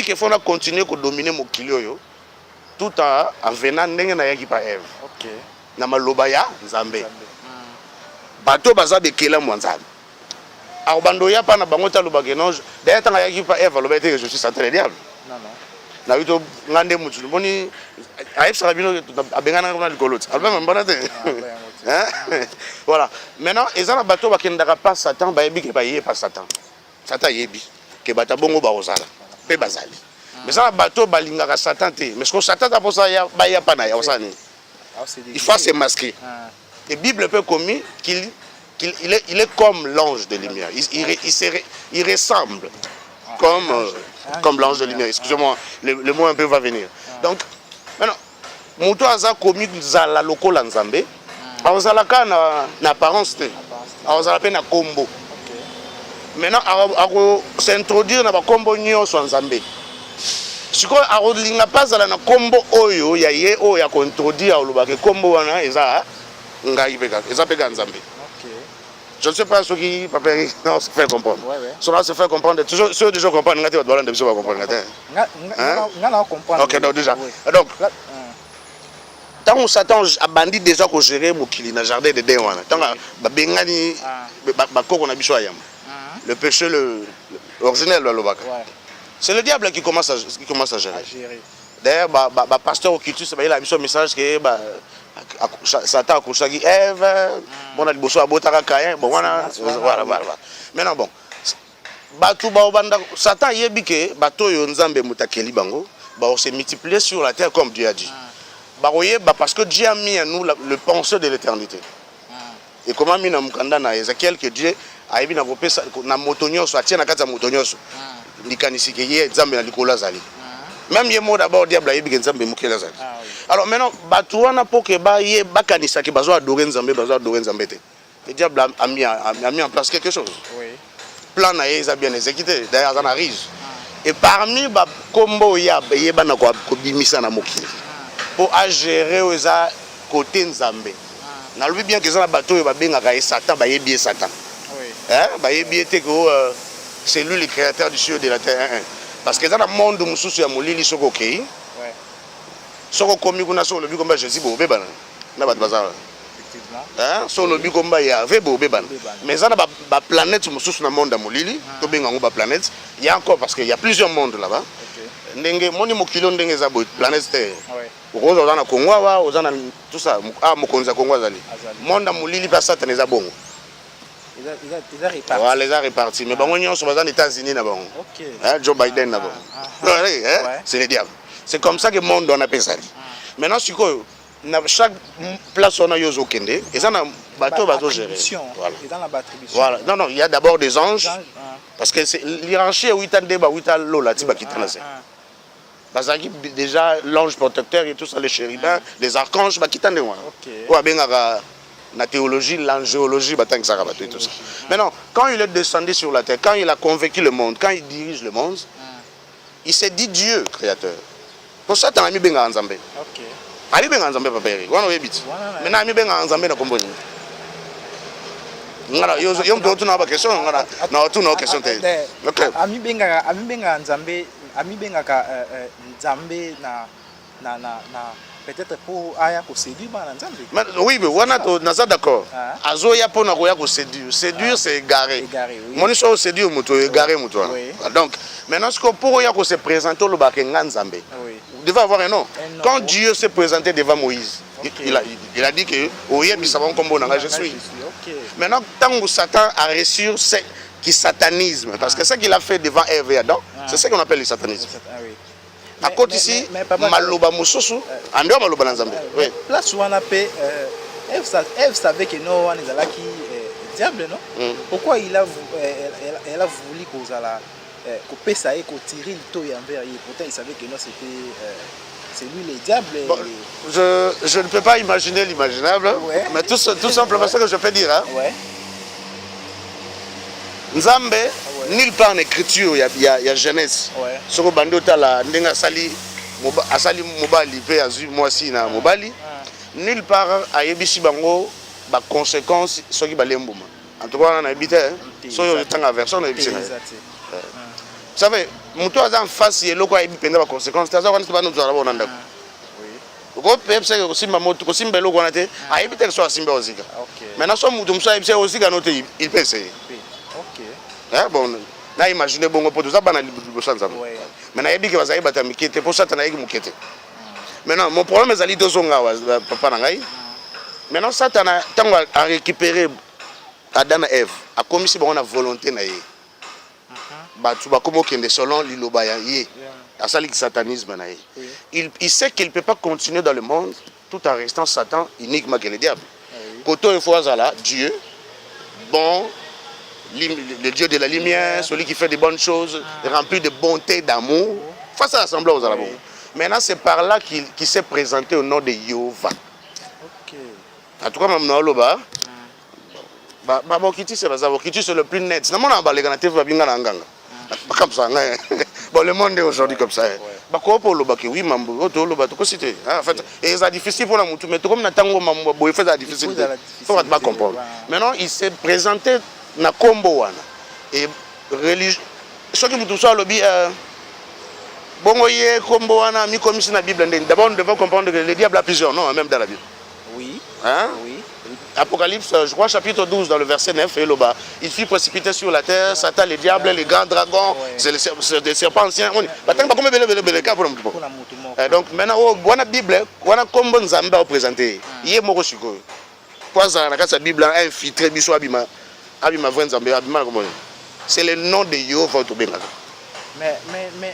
Il faut continuer à dominer mon kilio tout en venant de par Ève. Ok. Namalobaya, Zambé. Bateau Bazabe Kela Mwanzam. Alors, Bandoya, pas na bangota le baguenage. D'ailleurs, tant qu'il y a pas Ève, le bête, je suis Satan le diable. Non, non. Na vito ngande mutu. Boni, Aïf Sarabino, a bengana na le colot. Albert Mbonate. Voilà. Maintenant, ils ont un bateau qui ne pas Satan, baébi qui pas pas Satan. Satan yebi. Que batabongo baosala. Pe bazali. Mais ça, le bateau balinga Satan te. Mais ce que Satan a pour ça, il y a pas na yaosani. Il faut se masquer. Et la Bible peut commis qu'il il est comme l'ange de lumière. Il ressemble comme l'ange de lumière. Excusez-moi, le mot un peu va venir. Donc, maintenant, Moutou a commis la lokola nzambe. Azalaka na apparence te. Azalaka na combo. Maintenant, s'introduire na combo nyonso nzambe. Siko arolinga pas na combo oyo ya ye o ya introduire olobaka combo wana eza ngai peka eza peka nzambe. Je ne sais pas ce qui se fait comprendre. Cela se fait comprendre. Ceux déjà comprennent, ils vont comprendre. Ok, donc déjà. Donc, tant Satan a bandit déjà qu'on gérait le jardin de Déwana. Tant le péché originel de l'Obaka. C'est le diable qui commence à gérer. D'ailleurs, le pasteur Okitus il a mis un message que Satan a couché Ève, bon, a dit voilà. Maintenant, bon, Satan a dit que bateau Nzambe Mutakeli Bango se multiplier sur la terre comme Dieu a dit. Parce que Dieu a mis à nous le penseur de l'éternité. Et comment mis dans Ézéchiel que Dieu a mis dans Motonio, soit tient à Kata Motonio, Nikanisiki, Nzambe na Likola Zali. Même il y a d'abord diable a dit que Nzambe Mukela Zali. Alors maintenant, Batouana pour que Baye Bakanisa qui besoin adorer Nzambe, besoin adorer Nzambe. Le diable a mis en place quelque chose. Oui. Plan na a bien exécuté. D'ailleurs, ça arrive. Et parmi les combos, il y a des gens qui pour gérer les côté Nzambe. Na lui bien que ça bateau il va bien à Satan, ba yebi Satan. Oui. Hein, ba yebi que c'est lui le créateur du ciel et de la terre. Parce que dans le monde où mususu ya molili soko OK. Ouais. Soko komi kuna so lobi komba Jésus bo bebana. Na ba bazar. Effectivement. Hein, so lobi komba ya ve bo bebana. Mais ça na ba planète mususu na monde ya molili, to benga ngo ba planète. Il y a encore parce qu'il y a plusieurs mondes là-bas. OK. Ndenge moni mokilo ndenge za bo planète terre. Ouais. Okoza ozana Congo wa ozana tout ça mokonza Congo azali. Monde molili pa Satan eza bongo. Ils ont réparti. Voilà, les a répartis. Mais bon, on sont aux États-Unis là-bas. OK. Joe Biden là-bas. C'est le diable. C'est comme ça que le monde on appelle ça. Maintenant, si chaque place on a yozo kende et ça na bateau gérer. Voilà. Et dans la attribution. Voilà. Non non, il y a d'abord des anges. Parce que c'est l'hierarchie où il débat où il lola tiba qui tana. Parce que déjà l'ange protecteur et tout ça les chérubins, les archanges ba qui tande moi. OK. Ou benga la théologie, l'angéologie, et tout ça. Maintenant, quand il est descendu sur la terre, quand il a convaincu le monde, quand il dirige le monde, il s'est dit Dieu créateur. Pour ça, tu as mis Benga Nzambe. Ok. Ali Benga Nzambe, papa Eric. Maintenant, tu as mis Benga Nzambe dans le combo. Ngala, yo mtu na ba question, ngala, na tu na question te. OK. Ami Benga Nzambe, ami Benga ka Nzambe na peut-être pour aya ko séduire bana Nzambe. Oui, mais on a naza d'accord. Azo ya pona ko ya ko séduire. Séduire c'est égarer. Moni so séduire muto égarer muto. Donc maintenant ce que pour ya ko se présenter le bakenga Nzambe. Vous devez avoir un nom. Quand Dieu s'est présenté devant Moïse, il a dit que oye bisabon kombo nanga je suis. Maintenant tant Satan a reçu qui satanisme parce que ce qu'il a fait devant Ève et Adam, c'est ce qu'on appelle le satanisme. À côté ici, Maloba Moussousou, André Maloba Nzambe. Oui. Place où on appelle, Ève savait que non, on est là qui diable, non? Pourquoi elle a voulu qu'on couper ça et qu'on tire le taux envers lui? Pourtant, il savait que non, c'est lui le diable. Bon, je ne peux pas imaginer l'imaginable, mais tout simplement ce que je peux dire. Hein? Ouais. Nzambe, nulle part en écriture, il y a Genèse. Sur le bandeau, il y a Asali Mobali, Moisi na Mobali. Nulle part, il y a des conséquences sur les Balembouma. En tout cas, on a habité, sur le temps à version, on a habité. Vous savez, Moutou a en face, il y a des conséquences. C'est ça qu'on a nous avons en maintenant, il peut essayer. Bon, na imaginer bon pour tout ça banal mais na dit que vas bata mikete pour ça tana mukete. Maintenant mon problème est ali dozonga papa na ngai. Maintenant Satan a récupéré Adam et Ève a commis si bon on a volonté na ye. Ba tu ba comme kende selon liloba ya ye. A ça le satanisme na ye. Il sait qu'il peut pas continuer dans le monde tout en restant Satan uniquement que le diable. Koto une fois là Dieu bon le Dieu de la lumière, celui qui fait de bonnes choses, rempli de bonté, d'amour, face à l'assemblée aux Arabes. Maintenant, c'est par là qu'il s'est présenté au nom de Yehova. En tout cas, même dans le bas, c'est le plus net. C'est comme ça. Bon, le monde est aujourd'hui comme ça. Oui, c'est difficile pour la moutou, mais comme c'est difficile, il faut pas comprendre. Maintenant, il s'est présenté na kombo wana et religieux soki mutu so lobi bongo ye kombo wana mi comme na Bible d'abord nous devons comprendre que le diable a plusieurs noms même dans la Bible. Oui. Hein? Oui. Apocalypse je crois chapitre 12 dans le verset 9 et là-bas il fut précipité sur la terre Satan le diable les grands dragons c'est des serpents anciens ba tanga comme bele ka pour mutu. Donc maintenant wana Bible wana kombo Nzambe a présenté ye moko siko kwa za na ka Bible a infiltré biso abima. C'est le nom de Yehova. Mais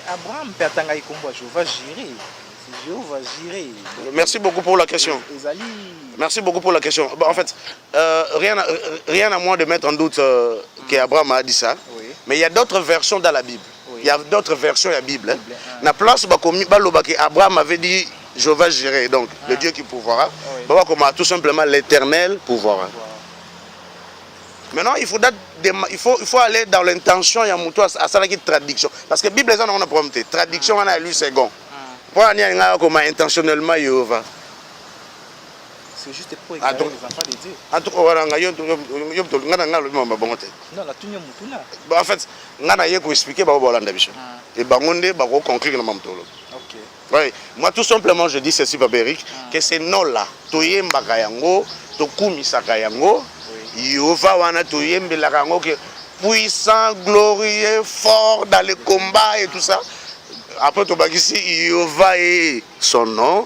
Abraham peut attendre Jéhovah Jireh. Jéhovah Jireh. Merci beaucoup pour la question. Merci beaucoup pour la question. En fait, rien à moins de mettre en doute qu'Abraham a dit ça. Mais il y a d'autres versions dans la Bible. Il y a d'autres versions de la Bible. La place Abraham avait dit Jéhovah Jireh, donc le Dieu qui pourvoira. Oui. Bah, comme tout simplement l'éternel pourvoira. Maintenant, il faut aller dans l'intention, il y a à ça qui traduction. Parce que la Bible, on a un problème. Traduction, on a lu second. Pour aller intentionnellement Jéhovah. C'est juste pour éclairer les enfants de Dieu. En tout cas, Non, la tunya mutuna. en fait, on a expliqué et on conclure dans le Ok. oui, moi tout simplement je dis ceci, Papa Eric, que ces noms-là, Toyemba Kayango, Tokumisa Kayango, Yehova wana Toyemba Kayango, puissant, glorieux, fort dans les combats et tout ça. Après, Tobakisi, Yehova est son nom,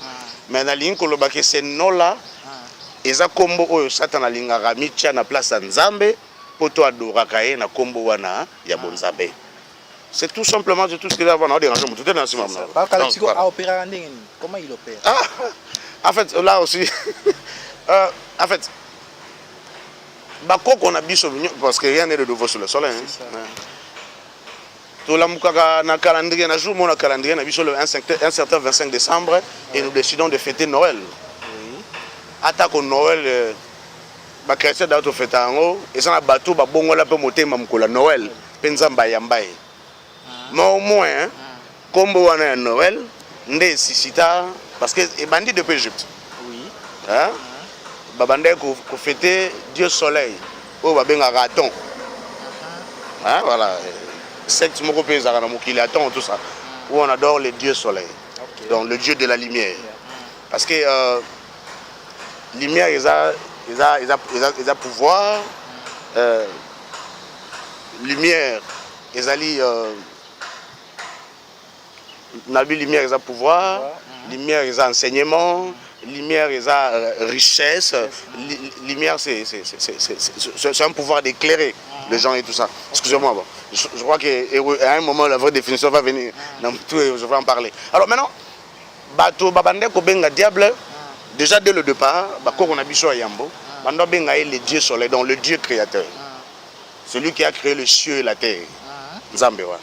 mais dans la ligne, ces noms-là, eza kombo oyo Satan alingaka mitia na place ya Nzambe poto adoraka ye na kombo wana ya bonzambe. C'est tout simplement tout ce qu'il va avoir déranger tout est dans ce moment. Comment il opère? En fait là aussi en fait bako qu'on a biso parce que rien n'est de nouveau sur le soleil. Tout la mukaka na calendrier na jour mon calendrier na biso le un certain 25 décembre et nous décidons de fêter Noël. Attaque au Noël, les chrétiens d'auto fête en et ça bateau ba bongo la pe motema mkola Noël penzamba yambaye. Mais au moins comme wana Noël ndé sisita parce que et bandit depuis Égypte. Oui. Hein? Babandé ko fêter Dieu soleil au ba benga raton. Hein voilà. Secte moko pe za na mokili aton tout ça. Où on adore le Dieu soleil. Okay. Donc le Dieu de la lumière. Parce que lumière, ils ont pouvoir. Lumière, ils lumière, ils ont pouvoir. Lumière, ils ont enseignement. Lumière, ils ont richesse. Lumière, c'est un pouvoir d'éclairer les gens et tout ça. Excusez-moi. Bon. Je crois qu'à un moment, la vraie définition va venir. Je vais en parler. Alors maintenant, Bato Babande Kobenga Diable. Déjà dès le départ, on a biso Yambo, le Dieu soleil, donc le Dieu créateur. Celui qui a créé le ciel et la terre. Nzambewa.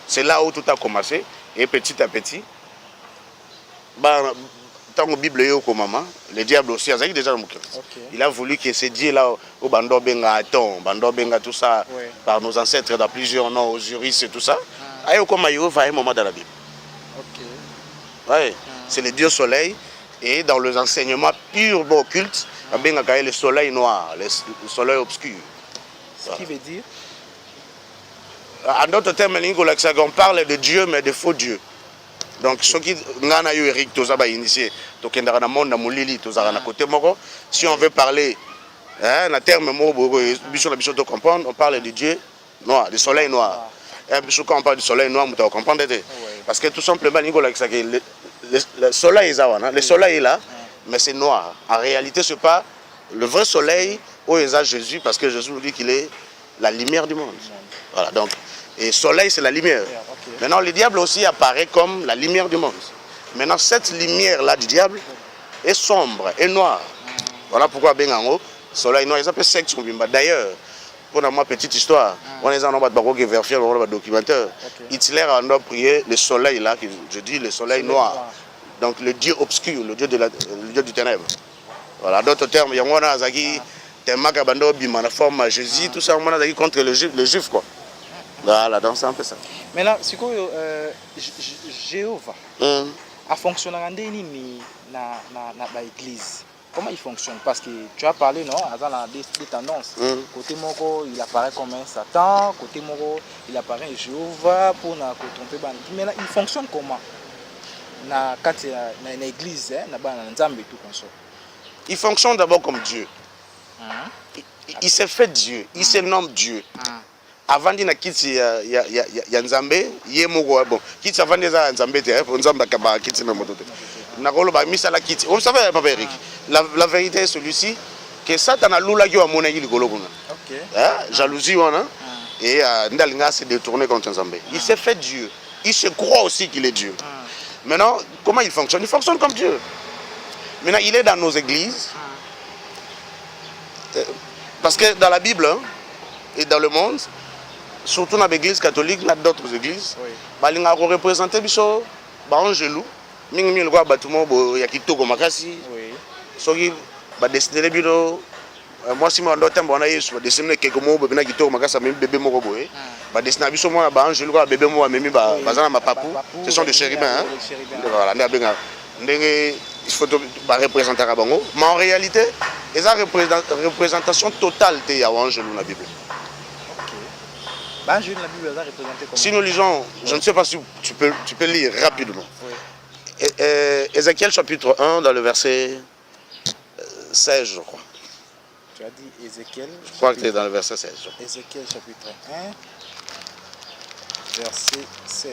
C'est là où tout a commencé. Et petit à petit, tant que la Bible est au maman, le diable aussi, déjà il a voulu que ces dieux-là, au Bando Benga Aton, Bando Benga, tout ça, par nos ancêtres dans plusieurs noms, Osiris et tout ça, aïe au comme Yehova à un moment dans la Bible. C'est le Dieu soleil. Et dans les enseignements purs, occultes, le soleil noir, le soleil obscur. Ce qui veut dire? En d'autres termes, on parle de Dieu, mais de faux dieux. Donc, ce qui est Eric, initié, si on veut parler, en termes on parle de Dieu noir, du soleil noir. Quand on parle du soleil noir, on comprend. Parce que tout simplement, le soleil est là, mais c'est noir. En réalité, ce n'est pas le vrai soleil où est Jésus, parce que Jésus nous dit qu'il est la lumière du monde. Voilà, donc, et soleil, c'est la lumière. Maintenant, le diable aussi apparaît comme la lumière du monde. Maintenant, cette lumière-là du diable est sombre, est noire. Voilà pourquoi, soleil noir, ils appellent secte. D'ailleurs, pour ma petite histoire, on est en train de vérifier le documentaire. Hitler a prié le soleil là, je dis le soleil noir. Donc le Dieu obscur, le Dieu du ténèbre. Voilà, d'autres termes, il y a un Zaki, la forme Jésus, tout ça, on a contre les juifs quoi. Voilà, donc c'est un peu ça. Maintenant, c'est quoi Jéhovah a fonctionné dans l'église? Comment il fonctionne? Parce que tu as parlé, non, dans des tendances. Côté Moko, il apparaît comme un Satan. Côté Moko, il apparaît Jéhovah pour tromper. Maintenant, il fonctionne comment? Dans l'église, dans Nzambe tout comme ça. Il fonctionne d'abord comme Dieu. Il s'est fait Dieu. Il se nomme Dieu. Avant de quitter Nzambe, il est mort. Bon, quitte avant de Nzambe, Nzambe a quitté le monde. Vous savez, Papa Eric, la vérité est celui-ci que Satan a loulagi à mon avis. Jalousie, et Ndalinga s'est détourné contre Nzambe. Il s'est fait Dieu. Il se croit aussi qu'il est Dieu. Maintenant, comment il fonctionne? Il fonctionne comme Dieu. Maintenant, il est dans nos églises. Parce que dans la Bible et dans le monde, surtout dans l'église catholique, dans d'autres églises, il y a représenté Angelou, mingi le quoi bâtiment bo ya kitoko makasi Oui. soki ba dessiner bino moi si moi ndotembo on a yesu ba dessiner quelque mo bo bina kitoko makasi même bébé moko boye ba dessiner biso moi ba ange le quoi bébé mo memi ba bazana mapapu ce sont des chérubins hein voilà nda benga ndenge il faut ba représenter bango mais en réalité eza représentation totale te ya ange na Bible. La Bible est représentée comment? Si nous lisons, je ne sais pas si tu peux lire rapidement. Oui. Ézéchiel chapitre 1 dans le verset 16, je crois. Tu as dit Ézéchiel. Je crois que tu es dans le verset 16. Ézéchiel chapitre 1, verset 16.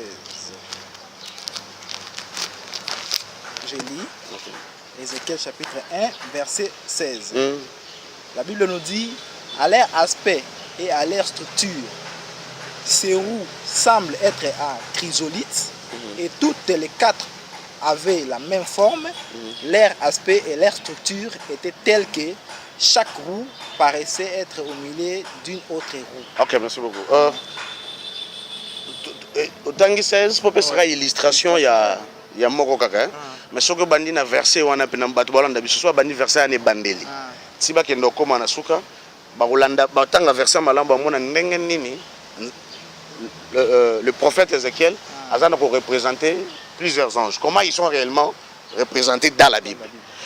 Je lis. Okay. Ézéchiel chapitre 1, verset 16. La Bible nous dit, à leur aspect et à leur structure, ces roues semblent être à chrysolite et toutes les quatre avaient la même forme. Leur aspect et leur structure étaient tels que chaque roue paraissait être au milieu d'une autre roue. Ok, merci beaucoup. Au Tangi 16, pour faire une illustration, il y a Moko Kaka. Mais ce que bandi na verset on a pena bato balanda biso soit bandi verset ane bandeli. Si ba kendo koma na suka ba rolanda ba tanga verset malamba mona ndenge nini le prophète Ézéchiel a représenté plusieurs anges. Comment ils sont réellement représentés dans la Bible?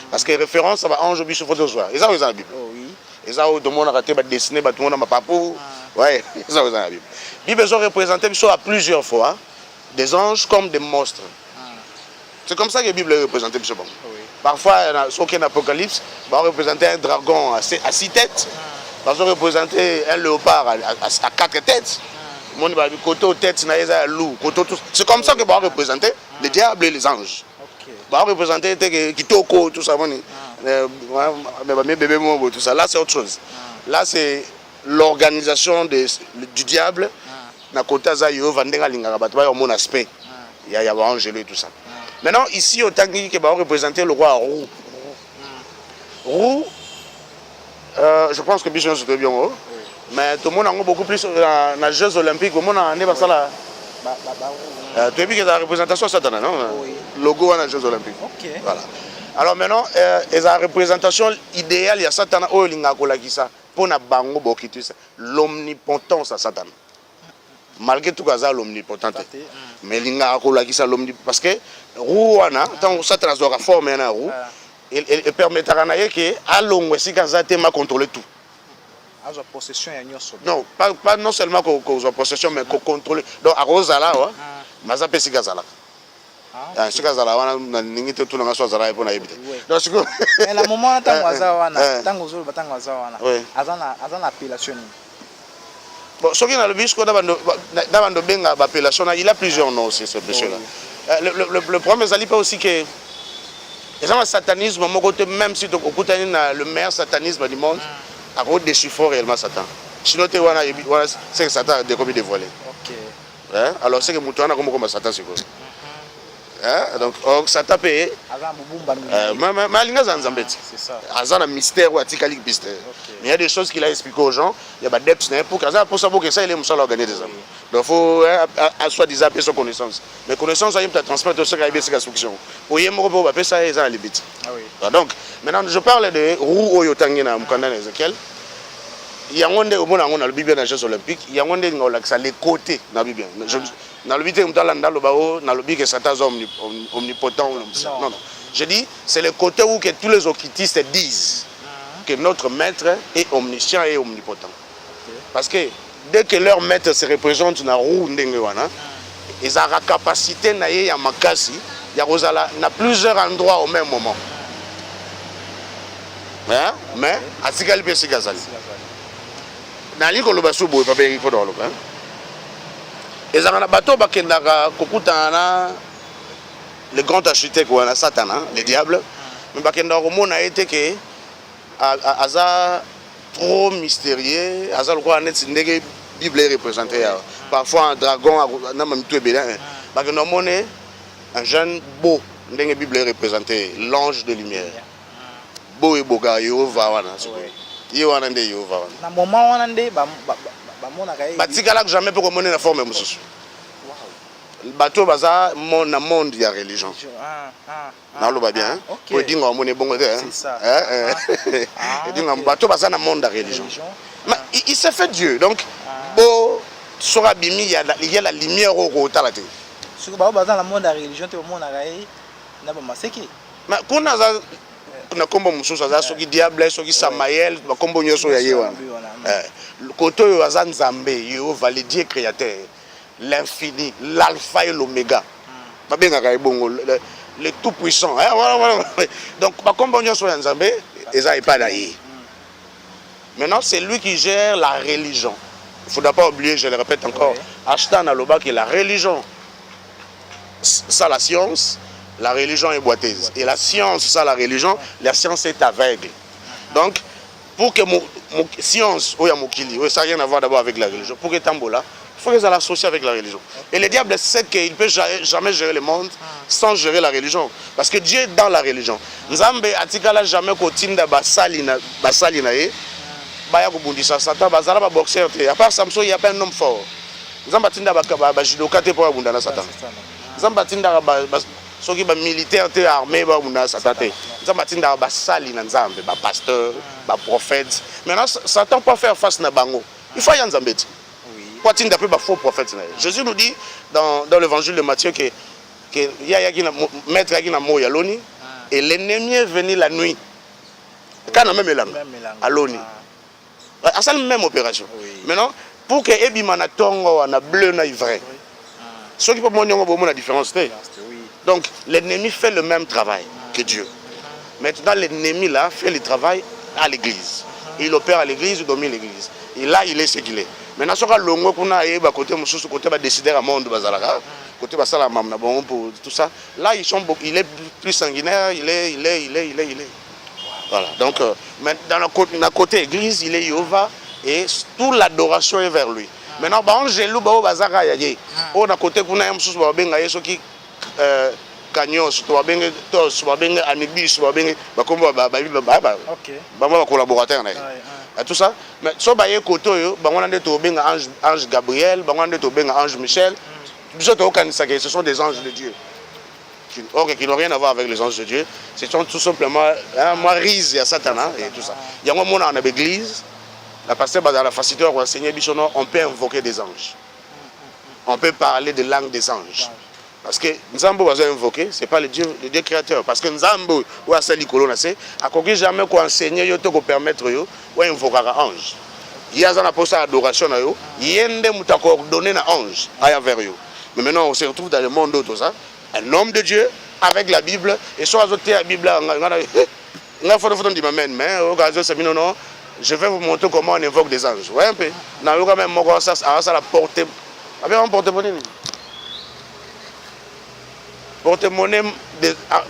Parce que référence à ange biso photo soir. Ils ont la Bible. Oui. Ils ont tout le monde a raté ba dessiner ba tout le monde ma papou. Ouais, ils ont la Bible. Bible ils ont représenté biso à plusieurs fois des anges comme des monstres. C'est comme ça que la Bible est représentée. Oui. Parfois, sur l'Apocalypse, on représente un dragon à 6 têtes. On représente un léopard à 4 têtes. C'est comme ça que on représenter les diables et les anges. On représenter Kitoko, tout ça. Tout ça. Là, c'est autre chose. Là, c'est l'organisation du diable. Mon aspect. Il y a l'ange et tout ça. Maintenant, ici, au Tanguy, qui va représenter le roi Roux. Roux, je pense que Bichon c'était bien haut. Mais tout le monde a beaucoup plus dans les Jeux Olympiques. Tout le monde a pas ça. Tu as vu que la représentation Satan, non? Le logo dans les Jeux Olympiques. Ok. Voilà. Alors maintenant, la représentation idéale, il y a Satan, pour l'omnipotence à Satan. Malgré tout ça, l'omnipotent. Mais il y a parce que Rouana, tant que ça transforme la forme en roue, il permettra que à long aussi quand ça m'a contrôler tout. Possession non, pas non seulement qu'on soit possession, mais qu'on contrôle. Donc à Rosala, mais ça peut se gazala. Ah, c'est gazala, on a n'importe tout dans la chose là pour na éviter. Donc c'est mais la moment tant wazawana, tant que zolo tant wazawana. Azana appellation. Bon, ce qui est dans le bisco, il a plusieurs noms aussi, ce monsieur-là. Le problème, c'est aussi que le satanisme, même si le meilleur satanisme du monde, a déchiffré réellement Satan. Sinon, c'est que Satan a dévoilé. Alors, c'est que Moutouana comme Satan, c'est quoi? Donc, Satan paye. C'est ça. Un mystère ou un mystère. Mais il y a des choses qu'il a expliquées aux gens. Il y a des depths pour savoir que ça, il est organisé des hommes. Donc, il faut soi-disant appeler son connaissance. Mais connaissance, il peut transmettre ce qu'il y a des instructions. Pour y avoir ça, il y a des limite. Donc, maintenant, je parle de Roux Oyotangi na Mukanda Ezekiel. Il y a un Bible dans les Jeux Olympiques. Il y a les côtés dans la Bible. Dans le Bible, dans le Bible, Satan est omnipotent. Non. Je dis, c'est le côté où que tous les occultistes disent que notre maître est omniscient et omnipotent. Parce que dès que leur maître se représente dans la roue, ils ont la capacité de makasi, dans plusieurs endroits au même moment. Mais, à Sigali Pessigazali. Dans les colobassous, il faut pas et ça a bateau bakendaka kokutana le grand architecte ou Satan, le diable, mais bakenda komona été que aza trop mystérieux, aza le quoi net ndenge Bible est représentée. Parfois un dragon na même tout bien. Bakenda moné un jeune beau ndenge Bible est représentée, l'ange de lumière. Beau et beau gars Yehova wana. Yehova ndé Yehova wana. Na moment wana ndé batikala jamais pour monner la forme mususu. bateau baza na monde ya religion. Naloba bien. Pour dire on est bon. C'est ça. Bateau baza na monde ya religion. Mais il s'est fait Dieu. Donc bon sera bimi il y a la lumière au kotala te. Ce que baza na monde ya religion te monde na gai na ba maseki. Mais kuna za na kombo mususu aza soki diable soki Samael ba kombo nyoso ya yewa. Koto yo aza Nzambe Yehova le Dieu créateur. L'infini, l'alpha et l'oméga. Le tout puissant. Donc, comme on soit Nzambe, et pas d'ailleurs. Maintenant, c'est lui qui gère la religion. Il ne faudra pas oublier, je le répète encore, Ashtan Aloba qui est la religion. Ça, la science, la religion est boiteuse. Et la science, ça, la religion, la science est aveugle. Donc, pour que mon science, ça n'a rien à voir d'abord avec la religion. Pour que Tambola, il faut qu'ils l'associent avec la religion. Et le diable sait qu'il ne peut jamais gérer le monde sans gérer la religion. Parce que Dieu est dans la religion. Nzambe atikala jamais kotinda basali na ye. Baya kubundisa Satan bazala ba boxeur te. À part Samson, il y a pas un homme fort. Nzambe atinda ba judoka te pour bundana Satan. Nzambe atinda soki ba militaire te armé ba bundana Satan te. Nzambe atinda ba sali na Nzambe, ba pasteur, ba prophète. Maintenant Satan peut faire face na bango. Il faut y en Nzambe. Faux prophète. Jésus nous dit dans l'évangile de Matthieu que maître Yaloni et l'ennemi est venu la nuit. Quand on a même à l'oni. C'est la même opération. Maintenant, pour que Ebimana Tongo na bleu na vrai. Ce qui peut la différence. Donc l'ennemi fait le même travail que Dieu. Maintenant l'ennemi là fait le travail à l'église. Il opère à l'église, il domine l'église. Et là il est ce qu'il est. Maintenant, si on a le côté décider à monde, côté pour tout ça, là il est plus sanguinaire, il est. Voilà. Donc, dans le côté église, il est Yehova et toute l'adoration est vers lui. Maintenant, on gelou bazara yaye. On a côté kuna msusu babenga yeso ki kanyos to babenga tos babenga anibis babenga bakomba ba collaborateur na. Tout ça, mais si on a côté, on a ange Gabriel, on a ange Michel. Ce sont des anges de Dieu. Qui n'ont rien à voir avec les anges de Dieu. Ce sont tout simplement Marise et Satan et tout ça. Il y a un moment dans l'église, la pasteur dans la facilité où enseigner Bichono, on peut invoquer des anges. On peut parler de langue des anges. Parce que Nzambo va invoquer, ce n'est pas le Dieu créateur. Parce que Nzambo, ou à celle qui a qu'on jamais qu'on enseigne, il faut permettre ou invoquer un ange. Il y a un poste d'adoration, il y a un coordonné un ange vers eux. Mais maintenant, on se retrouve dans le monde d'autres, un homme de Dieu avec la Bible, et soit la Bible, je vais vous montrer comment on invoque des anges. Vous voyez un peu? Ça la portée.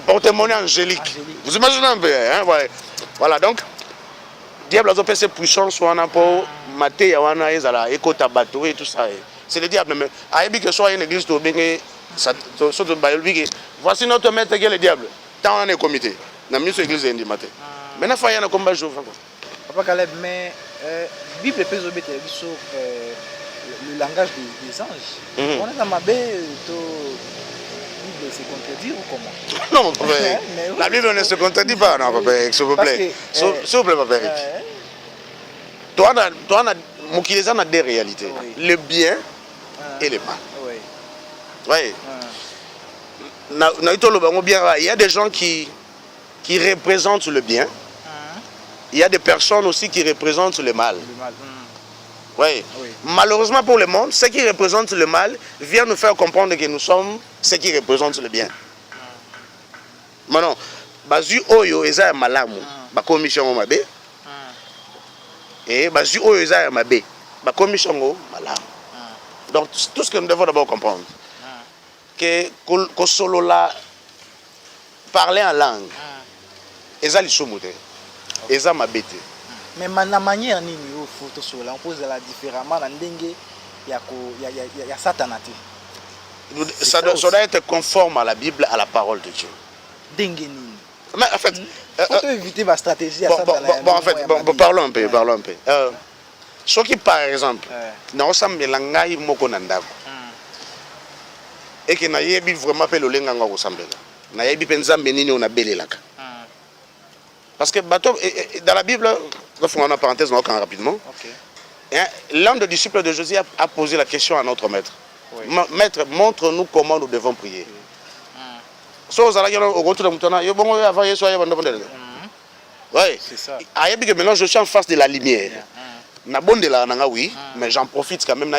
Porte-monnaie angélique. Vous imaginez un peu, hein? Voilà, donc, diable a fait ses puissances, soit pour mater, et tout ça. C'est le diable. Mais à que soit une église, voici notre maître qui est le diable. Tant on est comité. Dans une église, il y a matin. Maintenant, il y a un combat. Papa Caleb, mais la Bible peut obéir le langage des anges. On a ma belle. Se contredire ou comment? Non, la Bible ne se contredit pas, non, papa, s'il vous plaît. S'il vous plaît, papa Eric. Toi, on a deux réalités. Le bien et le mal. Oui. Il y a des gens qui représentent le bien. Il y a des personnes aussi qui représentent le mal. Oui. Malheureusement pour le monde, ce qui représente le mal vient nous faire comprendre que nous sommes ce qui représente le bien. Maintenant, bazu oyo eza malamu, ba commission mabe. Et bazu oyo eza mabe, ba commission malamu. Donc tout ce que nous devons d'abord comprendre, que solola parler en langue, eza lisumuté, eza mabete. Mais la manière nini au photo sur là on pose la différemment dans ndenge ya satanate. Ça doit être conforme à la Bible, à la parole de Dieu. Ndenge nini. Mais en fait, faut éviter ma stratégie à parlons un peu. Ce qui par exemple, na osamela ngai moko na ndako. et que nayebi vraiment pe lolenga nga kosambela nayebi pe nzambe nini on a belelaka parce que dans la Bible on va une parenthèse rapidement l'un des disciples de Jésus a posé la question à notre maître. Maître, montre-nous comment nous devons prier. Oui, c'est ça. Maintenant je suis en face de la lumière. Oui, mais j'en profite quand même.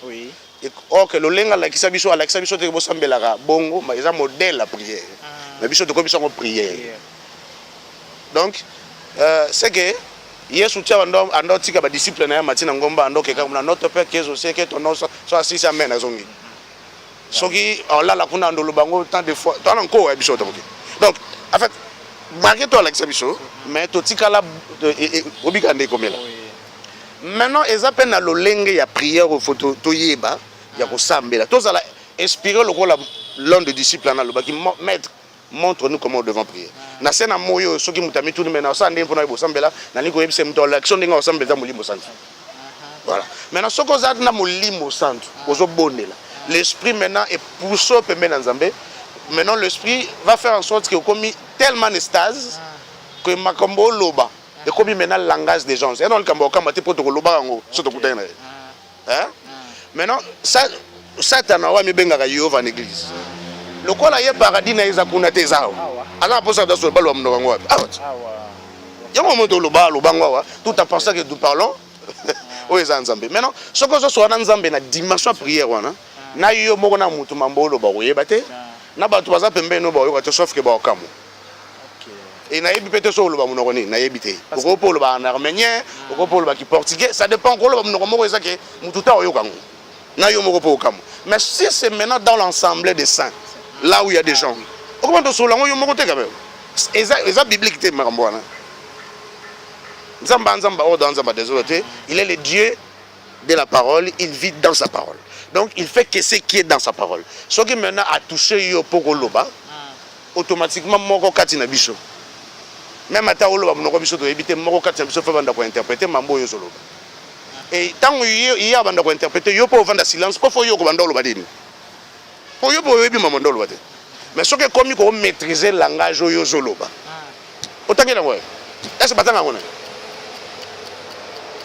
Oui. Or que le lenga la kisabiso te bosambelaka bongo mais ils modèle la prière. Mais biso de commission de prière. Donc c'est que Yesu tia ando tika ba disciple na ya matina ngomba ando ke comme notre père qui est au ciel que ton nom soit assis amen azongi. Soki on la kuna ando lubango tant de fois toi encore biso to. Donc en fait malgré toi la kisabiso mais to tika la obikande komela. Maintenant ils appellent na lolenge ya prière au photo to yeba ya ko sambela to za la inspirer le rôle l'un des disciples na loba qui maître montre-nous comment nous devons prier. Na sena moyo soki mutami tout mais na sa ndé mpona bo sambela na liko yebise mto l'action ndinga sambela molimo santo. Voilà. Maintenant soko za na molimo santo ozo bonela. L'esprit maintenant est poussé pe mena nzambe. Maintenant l'esprit va faire en sorte que comme tellement extase que makambo loba et comme maintenant le langage des gens. Et non le kambo kamate poto ko loba ngo soto kutena. Hein? Maintenant ça Satan a mis benga Yehova en église. Le quoi là y paradis na isa kuna te zao. Ala posa da so balo mno ngwa. Ya mo moto lo ba ngwa tout en pensant que nous parlons o eza nzambe. Maintenant ce que ce soit nzambe na dimension prière wana na yo moko na mutu mambolo ba oyeba te na batu baza pembe no ba yo ka sauf que ba okamu. Et na yebi pete so lo ba munoko ni na yebi te. Oko polo ba na arménien, oko polo ba ki portugais, ça dépend ko lo ba munoko moko eza ke mutu ta oyo kango. Na yo moko po okamu. Mais si c'est maintenant dans l'ensemble des saints, là où il y a des gens, comment tu sois là, on y quand même. C'est biblique, il est le Dieu de la parole, il vit dans sa parole. Donc il fait que ce qui est dans sa parole. Ce qui maintenant a touché yo pour loba, automatiquement moko katina biso. Même à ta loba moko biso to éviter moko katina biso faut vendre pour interpréter mambo yo solo. Et tant il y a vendre pour interpréter yo pour vendre silence, quoi faut yo ko vendre loba dini. Pour yo pour ebi mamando loba. Mais ce que comme il maîtriser le langage yo solo ba. Autant que là ouais. Est-ce pas tant ngone?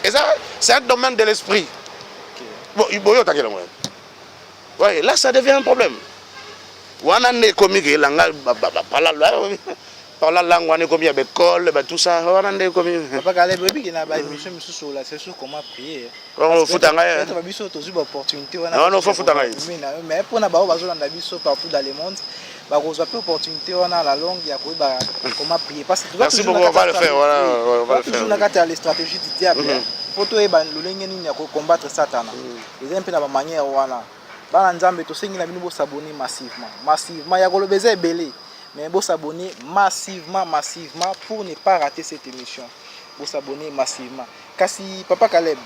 Et ça c'est un domaine de l'esprit. Bon, il boyo takela moi. Ouais, là ça devient un problème. Wana ne komi ke langage par la langue wana komi avec école tout ça wana ne komi. Papa Caleb bebi ki na ba émission sur la c'est sur comment prier. Comment futanga. Ça va biso to zuba opportunité wana. Non non faut futanga. Mais pour na ba bazo landa biso partout dans le monde. Bah vous avez opportunité on a la langue il y a comment prier parce que merci beaucoup on va le faire voilà on va le faire. Toujours na les stratégies du diable. Photo e ban lolenge nini ya combattre Satan. Les un peu na ba manière wana. Ba nzambe to sengi na bino bo s'abonner massivement ya kolobeza ebele mais bo s'abonner massivement pour ne pas rater cette émission. Bo s'abonner massivement. Kasi papa Caleb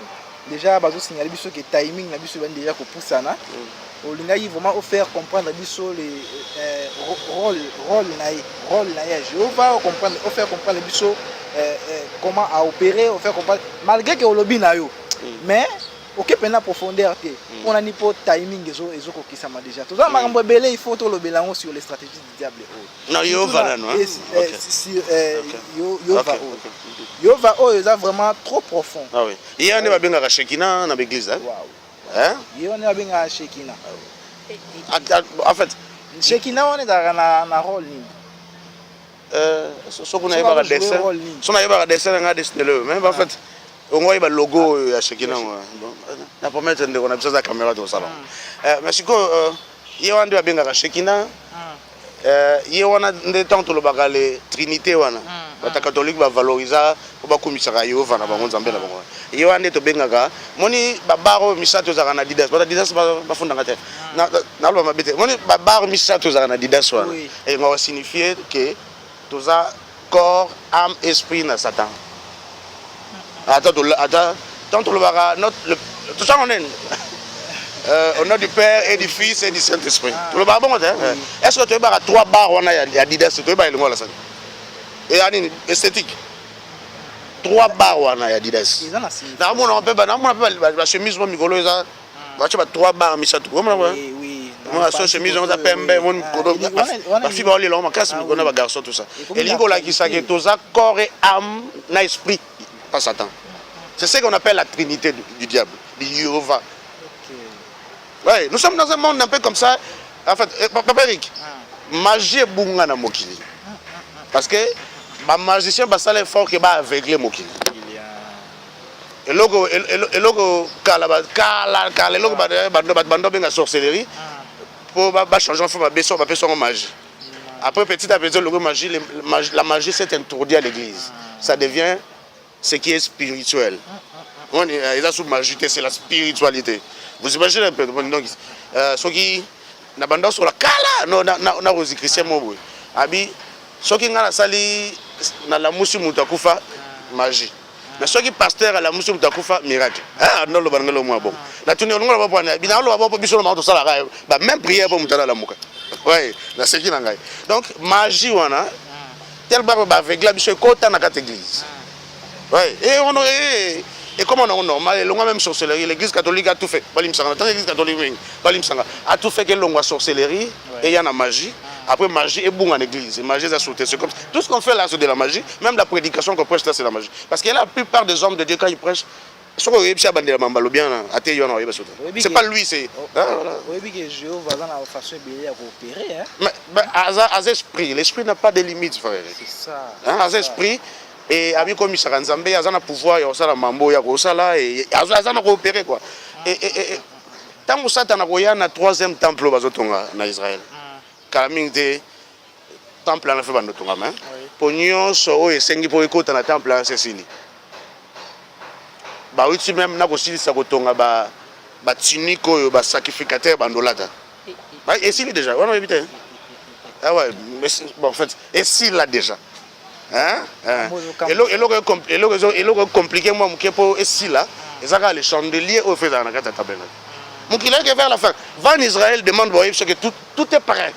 déjà bazo signaler biso que timing na biso ben déjà ko poussana. Olingai vraiment offert comprendre biso les rôle na Jéhovah comprendre offert comprendre biso comment à opérer offert comprendre malgré que olobi na yo mais OK pena profondeur té on a ni pour timing ezo ko kisama déjà tout ça makambo belé il faut to lobelango sur les stratégies du diable non Jéhovah non Jéhovah est vraiment trop profond. Ah oui il y a ne ba benga ka Shekina na l'église hein. Hein? Il y a bien à Shekina. En fait, Shekina on est dans un rôle. Ce qu'on a eu à dessin, ce qu'on a eu à dessin, on a dessiné le même. En fait, on a eu le logo à Shekina. La première fois qu'on a besoin de la caméra dans le salon. Mais si il y a un bien à Shekina, il y a un des temps où le bagage Trinité wana. Les catholiques va valoriser pour beaucoup misara Yehova na bango nzambe na bango. Il y a un des to bengaka moni babaro misato za na Adidas. Ba Adidas ba funda ngate. Na lo mabete. Moni babaro misato za na Adidas wana. Et on va signifier que tout ça corps, âme, esprit na Satan. Attends tant le baga tout ça on est au nom du Père et du Fils et du Saint-Esprit. Tout le baga bon est-ce que tu as 3 barres on a Adidas tu as le ngola ça. Et esthétique. 3 barres wana ya Adidas. Ils ont la signification. Na mona pe ba na mona pe ba chemise mo mikolo eza ba 3 barres misatu. Comment là? Oui. Moi so chemise on za pembe mon mikolo. Ba fi ba oli la ma casse mikolo ba garçon tout ça. Et lingo la ki sa ke toza corps et âme na esprit pas Satan. C'est ce qu'on appelle la trinité du diable, du Jéhovah. Ouais, nous sommes dans un monde un peu comme ça. En fait, Papa Eric, magie est bunga na mokili. Parce que ma magicien ba sala fort que ba aveugler mokili. Et logo kala logo bando benga sorcellerie pour ba changer en forme ba beso ba personne magie. Après petit à petit logo magie la magie s'est introduite à l'église. Ça devient ce qui est spirituel. On est sous magie, c'est la spiritualité. Vous imaginez un peu donc ce qui na bando sur la kala non na rose chrétien mo abi ce qui ngala sali na la musu mutakufa magie. Mais ce qui pasteur à la musu mutakufa miracle. Ah non le bangalo moi bon. La tuni on va pas bina lo ba biso ma to sala ba même prière pour mutala la muka. Ouais, na ce qui ngai. Donc magie wana tel ba avec biso kota na kat église. Ouais, et comment on est normal, l'on a même sorcellerie, l'église catholique a tout fait. L'église catholique a tout fait que l'on a sorcellerie et il y a la magie. Après magie est bon en église, magie est sauté. C'est comme tout ce qu'on fait là c'est de la magie, même la prédication qu'on prêche là c'est la magie. Parce que la plupart des hommes de Dieu quand ils prêchent, c'est pas lui, c'est. Oui, que Jéhovah va la façon de coopérer. Mais esprit, l'esprit n'a pas de limites, frère. C'est ça. Esprit. Et ami comme Misara Nzambe, il y a un pouvoir, il y a un mambo, il y a un coopérer quoi. Et tant que Satan a un 3e temple en Israël, Kalamingte, temple en fait dans notre main. Pour nous, so et sengi pour écouter dans temple en Cécile. Bah oui, tu même n'a aussi ça kotonga ba tunico, ba sacrificateur, bandolata. Bah et s'il déjà, on va éviter. Ah ouais, mais bon en fait, et s'il l'a déjà. Hein? Et l'autre compliqué moi pour ici là, ils ont les chandeliers au fait dans la carte tabernacle. Mon qu'il est vers la fin. Va en Israël demande voyez que tout est prêt.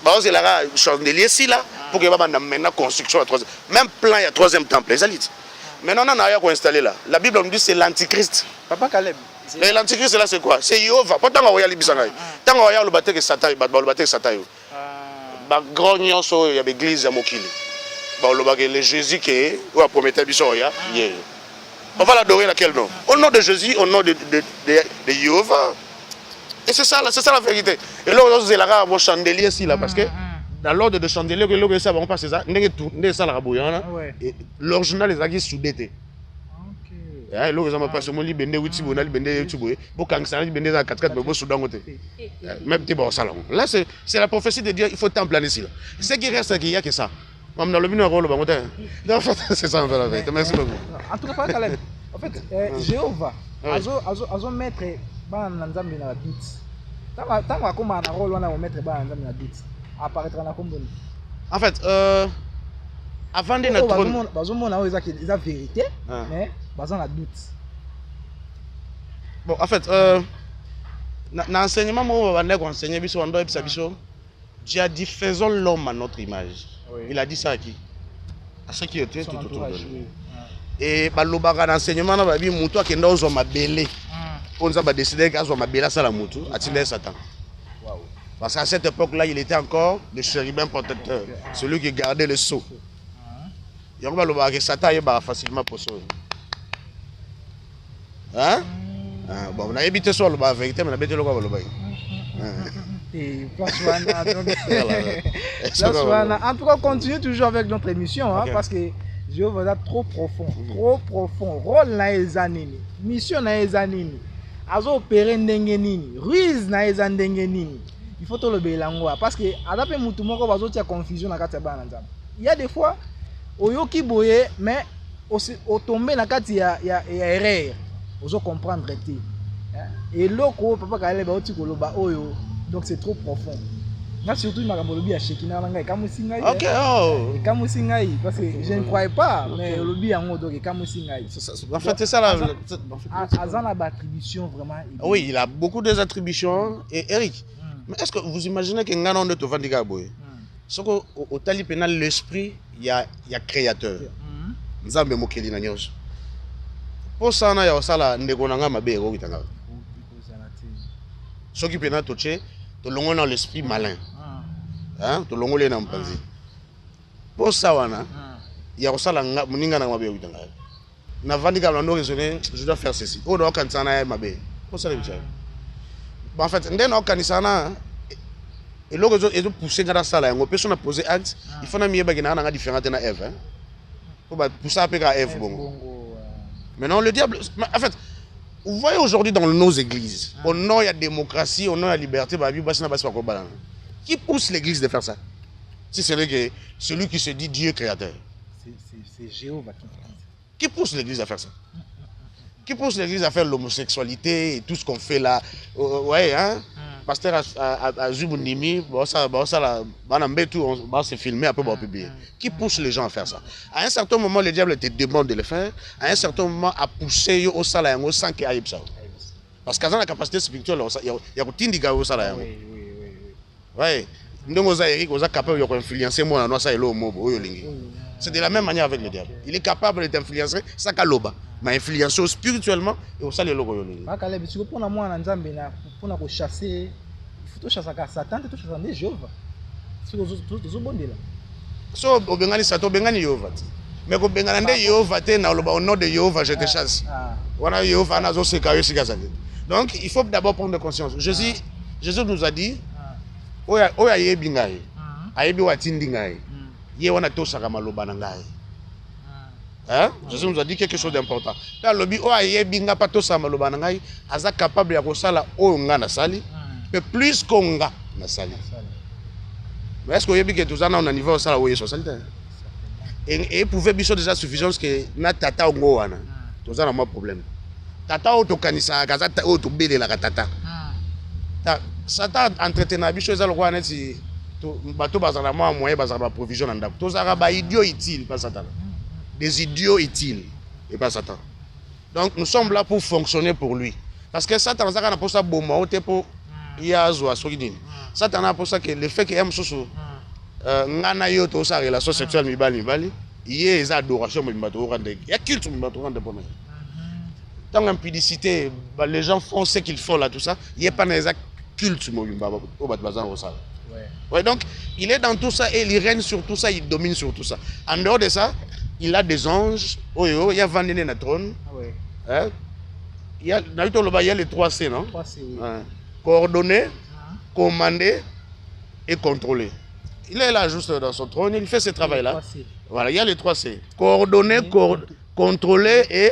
Bah c'est là chandelier ici là pour que va maintenant construction à 3e. Même plan il y a 3e temple les élites. Maintenant on a rien qu'on installer là. La Bible nous dit c'est l'antichrist. Papa Caleb. Et l'antichrist là c'est quoi? C'est Jéhovah. Pas tant qu'on regarde Bisangaï. Tant qu'on regarde le bâtiment que Satan, le bâtiment Satan. Bah grand nyonso il y a l'église à Mokili. Le Jésus qui est, ou à Prométhée, on va l'adorer laquelle nom? Au nom de Jésus, au nom de Jéhovah. Et c'est ça la vérité. Et là, on a un chandelier ici, là, parce que dans l'ordre de chandelier, on passe ça, l'original est aquí soudé. Là, c'est la prophétie de Dieu, il faut templer ici. Ce qui reste, il n'y a que ça. C'est ça, en fait, la vérité. Merci beaucoup. En tout cas, Caleb, en fait, Jéhovah, azo mettre dans la doute. Tant qu'on a un rôle, on va mettre dans la doute. Apparaîtra dans combien? En fait, avant de notre trône. Il y a vérité, mais dans la doute. Bon, en fait, dans l'enseignement, on va enseigner, Dieu a dit faisons l'homme à notre image. Oui. Il a dit ça à qui? À ceux qui étaient tout autour de lui. Et dans l'enseignement, on va dire que qui est dans un belé. On a décidé qu'à un belé, ça la moutou, à Satan. Parce qu'à cette époque-là, il était encore le chérubin protecteur, celui qui gardait le sceau. Et on va le voir que Satan est facilement pour ça. Hein? Bon, on a évité ça, la vérité, mais on a évité le quoi. En tout cas, continue toujours avec notre émission, hein, okay. Parce que Jéhovah est trop profond, trop profond. Rôle na ezanini, mission na ezanini, azo opérer ndengenini, ruse na ezandengenini. Il faut tout le bélangoa parce que adapé mutu moko bazo tia confusion na kati ya bana nzambe. Il y a des fois oyoki boye mais aussi o tomber na kati ya erreur. Ozo comprendre te. Et loko papa Caleb ba oti koloba oyo. Donc c'est trop profond. Là surtout makamolobi a Shekina ngai kamusingai. OK oh. Kamusingai parce que je ne croyais pas mais lobi yango donc kamusingai. En fait c'est ça la Azana attribution vraiment. Oui, il a beaucoup des attributions et Eric. Mais est-ce que vous imaginez que ngana on est au Vandiga boy? Ce que au tali pénal l'esprit il y a créateur. nzambe mokeli na nyonso po sana ya osala ndeko na nga mabe ko kitanga soki pena toche to longo na l'esprit malin hein to longo le na mpanzi po sawana ya osala nga muninga na mabe ko kitanga na vandi ka ndo raisonner je dois faire ceci o do kan sana ya mabe po sala bicha en fait ndeno okanisana et là ils ont poussé dans la salle on peut se poser acte il faut na mieba gina na différente na Eve hein pour pousser après à Eve bon maintenant le diable en fait vous voyez aujourd'hui dans nos églises au nom il y a démocratie au nom il y a liberté bah Bible ça n'a pas quoi balan qui pousse l'église de faire ça si c'est celui qui se dit Dieu créateur c'est Jéhovah qui pousse l'église à faire ça qui pousse l'église à faire l'homosexualité et tout ce qu'on fait là ouais hein pasteur à Zubundimi ça va se filmer après va publier qui pousse les gens à faire ça à un certain moment le diable te demande de le faire à un certain moment à pousser au sala yango sans que aille ça parce qu'à la capacité spirituelle il y a kutindiga au sala yango ouais ndongo za Eric oza capable de influencer moi na ça elo mobo oyo lingi c'est de la même manière avec le diable il est capable de t'influencer ça kaloba mais influencer spirituellement et au sala eloko yo lingi bakale bisiko pona mwana nzambe na pona ko chasser il faut to chasser ka Satan to chasser de Jéhovah so bondela so obengani Satan obengani Jéhovah mais ko bengana nde Jéhovah te na loba au nom de Jéhovah je te chasse wana Jéhovah na zo seka yo sika zali donc il faut d'abord prendre conscience Jésus nous a dit oya yebi ngai ayebi watindi ngai ye wana tosaka maloba na ngai hein Jésus nous a dit quelque chose d'important ta lobi oya yebi nga pa tosaka maloba na ngai aza capable ya kosala oyo nga na sali mais plus konga na sali mais est-ce que yebi que tozana on a niveau sala oyo socialité et pouvait biso déjà suffisance que na tata ngo wana tozana mo problème tata o tokanisa kaza o to belela ka tata Satan entretena biso ezalo kwa neti to bato bazala mo moyen bazala provision na ndako tozaka ba idiot utile pas Satan des idiots utiles et pas Satan donc nous sommes là pour fonctionner pour lui parce que Satan zaka na posa boma ote po yazo asokidini Satan na posa que le fait que aime soso ngana yo to sa relation sexuelle mibali yé eza adoration mibato rendre ya culte mibato rendre pour tant impudicité les gens font ce qu'ils font là tout ça il est pas dans les culte ouais donc il est dans tout ça et il règne sur tout ça il domine sur tout ça en dehors de ça il a des anges il y a Vandene na trône hein il y a les 3 C non 3 C oui. Coordonner commander et contrôler il est là juste dans son trône il fait ce travail là voilà il y a les 3 C coordonner contrôler et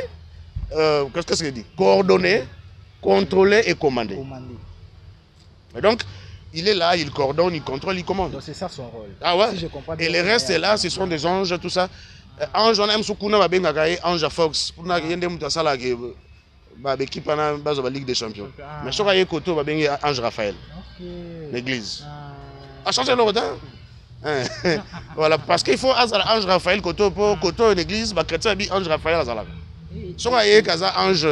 qu'est-ce que ça dit coordonner contrôler et commander. Et donc, il est là, il coordonne, il contrôle, il commande. Donc c'est ça son rôle. Ah ouais. Si je comprends bien, et les restes là, ce sont des anges, tout ça. Ange, on aime Sukuna, ange à Fox. Pour nous, il y a des gens qui l'équipe de la Ligue des Champions. Mais ce qu'il y a Koto, ange Raphaël. L'église. A changé le temps. Voilà, parce qu'il faut ange Raphaël, Koto, pour Koto, l'église, chrétien, ange Raphaël. Ce qu'il y a ange.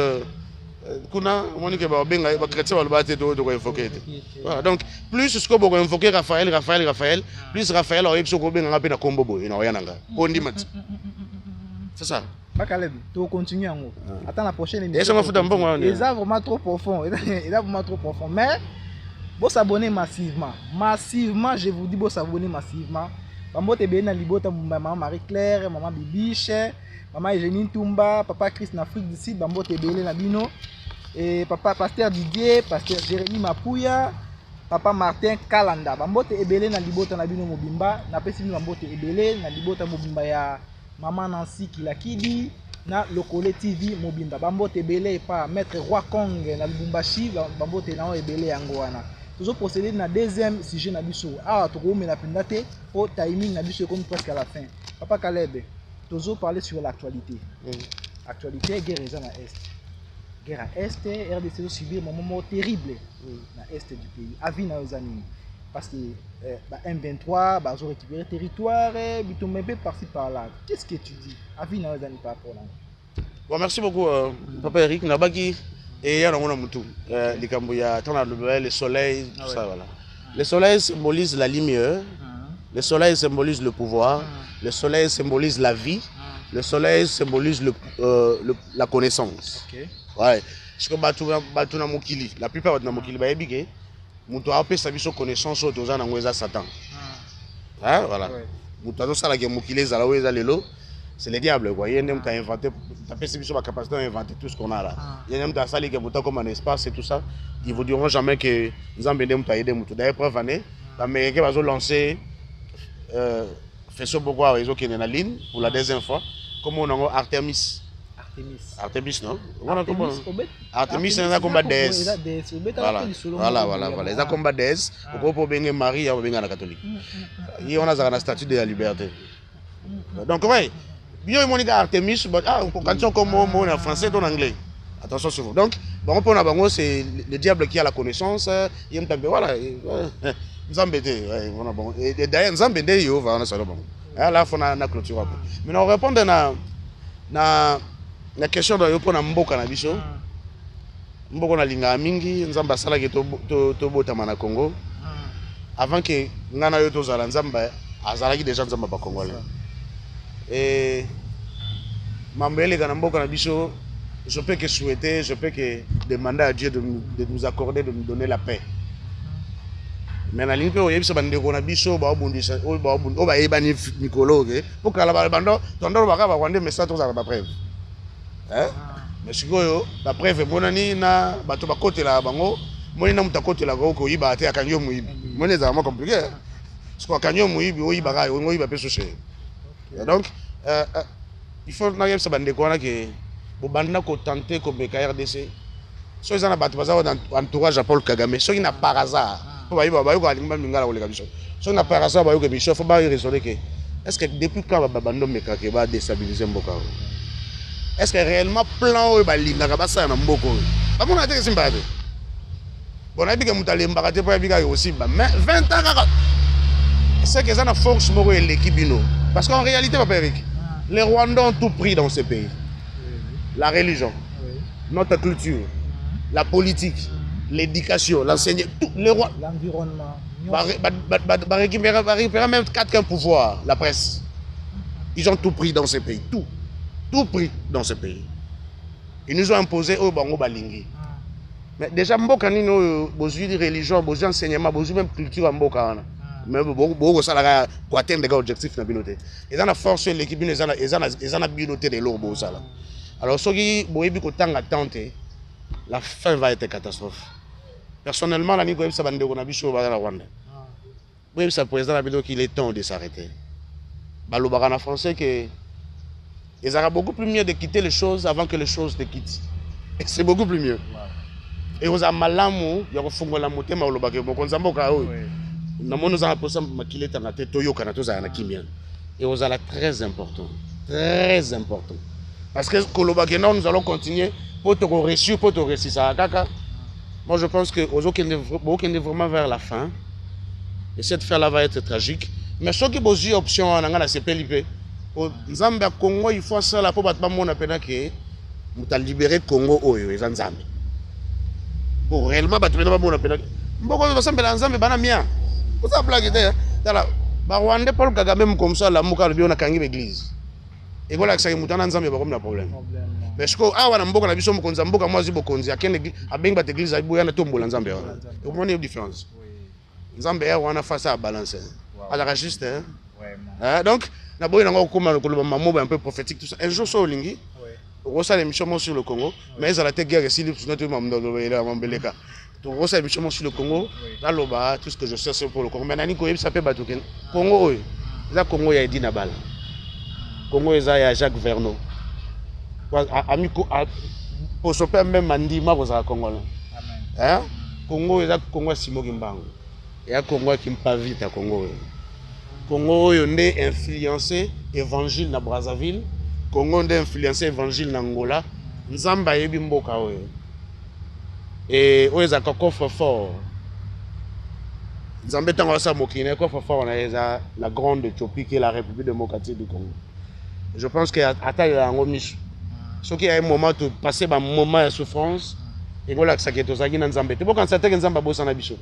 Kuna moni ke ba benga ba chrétien ba te do invoquer voilà donc plus ce que bo invoquer Raphaël plus Raphaël o yebso ko benga pe na kombo bo ina oyananga ko ndimat c'est ça Bakaleb to continue ngo attends la prochaine émission et ça m'a foutu mbongo ils sont vraiment trop profond mais bo s'abonner massivement je vous dis bo s'abonner massivement bambote be na libota maman Marie Claire maman Bibiche maman Eugénie Tumba papa Christ na Afrique du Sud bambote belé na bino et papa pasteur Didier pasteur Jérémy Mapouya papa Martin Kalanda bambote ebelé na libota na bino mobimba na pesi bino bambote ebelé na libota mobimba ya maman Nancy Kilakidi na Lokole TV mobimba bambote ebelé pa maître Roi Kong na Lubumbashi bambote na ebelé yango wana toujours procéder na deuxième sujet na biso to ko mena pendate au timing na biso comme presque à la fin papa Caleb toujours parler sur l'actualité. Actualité, guerre à l'Est. Guerre à l'Est, RDC a subi un moment terrible dans l'Est du pays. Avis dans les années. Parce que M23, ils ont récupéré le territoire, ils ont même par-ci par-là. Qu'est-ce que tu dis? Avis dans les années par rapport à ça. Bon, merci beaucoup, Papa Eric. Nabaki, et il y a le soleil, tout ça. Voilà. Le soleil symbolise la lumière. Le soleil symbolise le pouvoir, le soleil symbolise la vie, Le soleil symbolise la connaissance. Ok. Ouais. Parce que Batuna Mokili, la plupart de Mokili, Moutou a appelé sa vie sur connaissance aux gens dans Satan. Hein, voilà. Moutou a ça la Mokili, c'est le diable. Il y a un homme qui a inventé, tu as la capacité d'inventer tout ce qu'on a là. Il y a un homme qui a sali qui est comme un espace et tout ça. Ils ne vous diront jamais que nous avons aidé Moutou. D'ailleurs, preuve année, l'Américain va lancer fait ça beaucoup à réseau qui est dans la ligne pour la deuxième fois. Comme on a Artemis. Artemis, non? Artemis, c'est un combat d'aise. Voilà. Ils ont un combat d'aise. Pour bien Marie, il y a un catholique. Et on a la statue de la liberté. Donc, oui. Bien, il y a Artemis. Quand on comme mot en français, en anglais. Attention sur vous. Donc, c'est le diable qui a la connaissance. Il y a voilà. Nous embêtés. Et d'ailleurs, nous embêtés, il y a un salon. Là, il faut une clôture. Mais on répond à la question de Yopona Mboka na biso. Mboka na linga mingi, nzamba sala ke to botama na Congo. Avant que ngana yo to zala nzamba azalaki déjà nzamba ba congolais. Et mambele kana mboka na biso, je peux que souhaiter, je peux que demander à Dieu de nous accorder, de nous donner la paix. Mais na linga o yebisa bande ko na biso ba obundisa o ba yebani mikolo ke pour kala ba bando tondo ba ka ba kwande message to zala ba preuve. Mais si la preuve est na bato bakotela bango moni na mutakotela ko ko yiba ate akanyo muibi moni za ma compliqué parce que akanyo muibi o yiba ka o yiba peso chez donc il faut na yebsa bande ko na ke bo banda ko tenter ko beka RDC so ils en a bato baza entourage à Paul Kagame so ina par hasard ko ba yiba ba yo ko alimba mingala ko le kabiso so na par hasard ba yo ke biso faut ba résoudre que est-ce que depuis quand ba bando meka ke ba déstabiliser mboka. Est-ce que réellement plan balinga kabasa na mboko ba mona te simba te bon abi ke mutale mbakate pa abi ka aussi ba mais 20 ans kaka c'est que ça na force moko et l'équipe bino parce qu'en réalité papa Eric les Rwandais ont tout pris dans ce pays la religion notre culture la politique l'éducation l'enseignement tout les rois l'environnement ba récupérer même 4 pouvoir la presse ils ont tout pris dans ce pays tout pris dans ce pays. Ils nous ont imposé au bango balingi. Mais déjà mboka nino bozu religion, bozu enseignement, bozu même culture mboka wana. Mais beaucoup ça la pour atteindre des objectifs na binoté. Ils ont forcé l'équipe ils ont binoté de l'eau ça là. Alors ceux qui boyebi ko tanga tenter la fin va être catastrophe. Personnellement la ni ko ça bande ko na biso ba na Rwanda. Oui, ça président la vidéo qu'il est temps de s'arrêter. Balobaka na français que ils auraient beaucoup plus mieux de quitter les choses avant que les choses te quittent. C'est beaucoup plus mieux. Et aux amalamu, il y a un fonds la montée, mais au lobake, mon konzamboka, oui. Nous avons un peu de makile tanate toyo kanato za anakimia. Et aux ala très important, parce que kolobake nous allons continuer pour te réussir, pour te réussir ça kaka. Moi je pense que aux autres qui est vraiment vers la fin. Et cette fin là va être tragique. Mais ceux qui ont option en angana c'est PLP. Nzambe Congo il faut ça là pour battre mon appel que muta libérer Congo oyo les Nzambe pour réellement battre mon appel mboko va sambela Nzambe bana mia pour ça blague était là ba Rwanda Paul Kagame comme ça la muka bio na kangi l'église et voilà que ça mutana Nzambe ba comme na problème mais ce que awa na mboko na biso mo konzamboka moi zibo konzi akende abengi bat église abuya na tombola Nzambe vous comprenez la différence Nzambe wana face à balancer à la juste hein donc na boy nango koma le mamoba un peu prophétique tout ça un jour so lingi on reçoit l'émission sur le Congo mais ils ont la guerre ici notre Mambeleka to reçoit l'émission sur le Congo là loba tout ce que je sais c'est pour le Congo mais nani ko ça peut batuken Congo oyo za Congo ya Edina Bala Congo eza ya Jacques Verneau amiko pour ce père même mandima pour ça Congo hein Congo eza Congo Simoki Mbango et Congo qui me pas vite à Congo Congo est influencé évangile na Brazzaville, Congo est influencé évangile na Angola, Nzamba yebi mboka oyo. Et oyo za coffre fort. Nzamba tango sa mokine coffre fort na eza la grande Éthiopie qui est la République démocratique du Congo. Je pense que ata ya ngo misu. Soki a un moment de passer un moment de souffrance, et voilà ça qui est aux agis na Nzamba. Tu vois quand ça te Nzamba bossa na biso.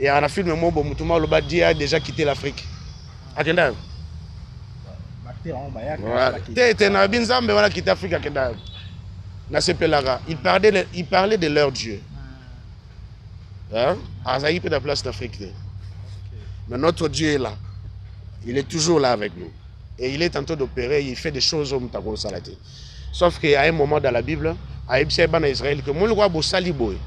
Et à la film mo bo mutuma lo ba dia déjà quitté l'Afrique. Attendez. docteur en bayaka. Voilà. T'es na binzambe wana qui t'Afrique keda. Na sepelaka. Il parlait de leur Dieu. Hein? Azaï peut de la place d'Afrique. Mais notre Dieu est là. Il est toujours là avec nous. Et il est en train d'opérer, il fait des choses au Mutako Salate. Sauf qu'à un moment dans la Bible, à Israël, que mon roi Bossali Boy,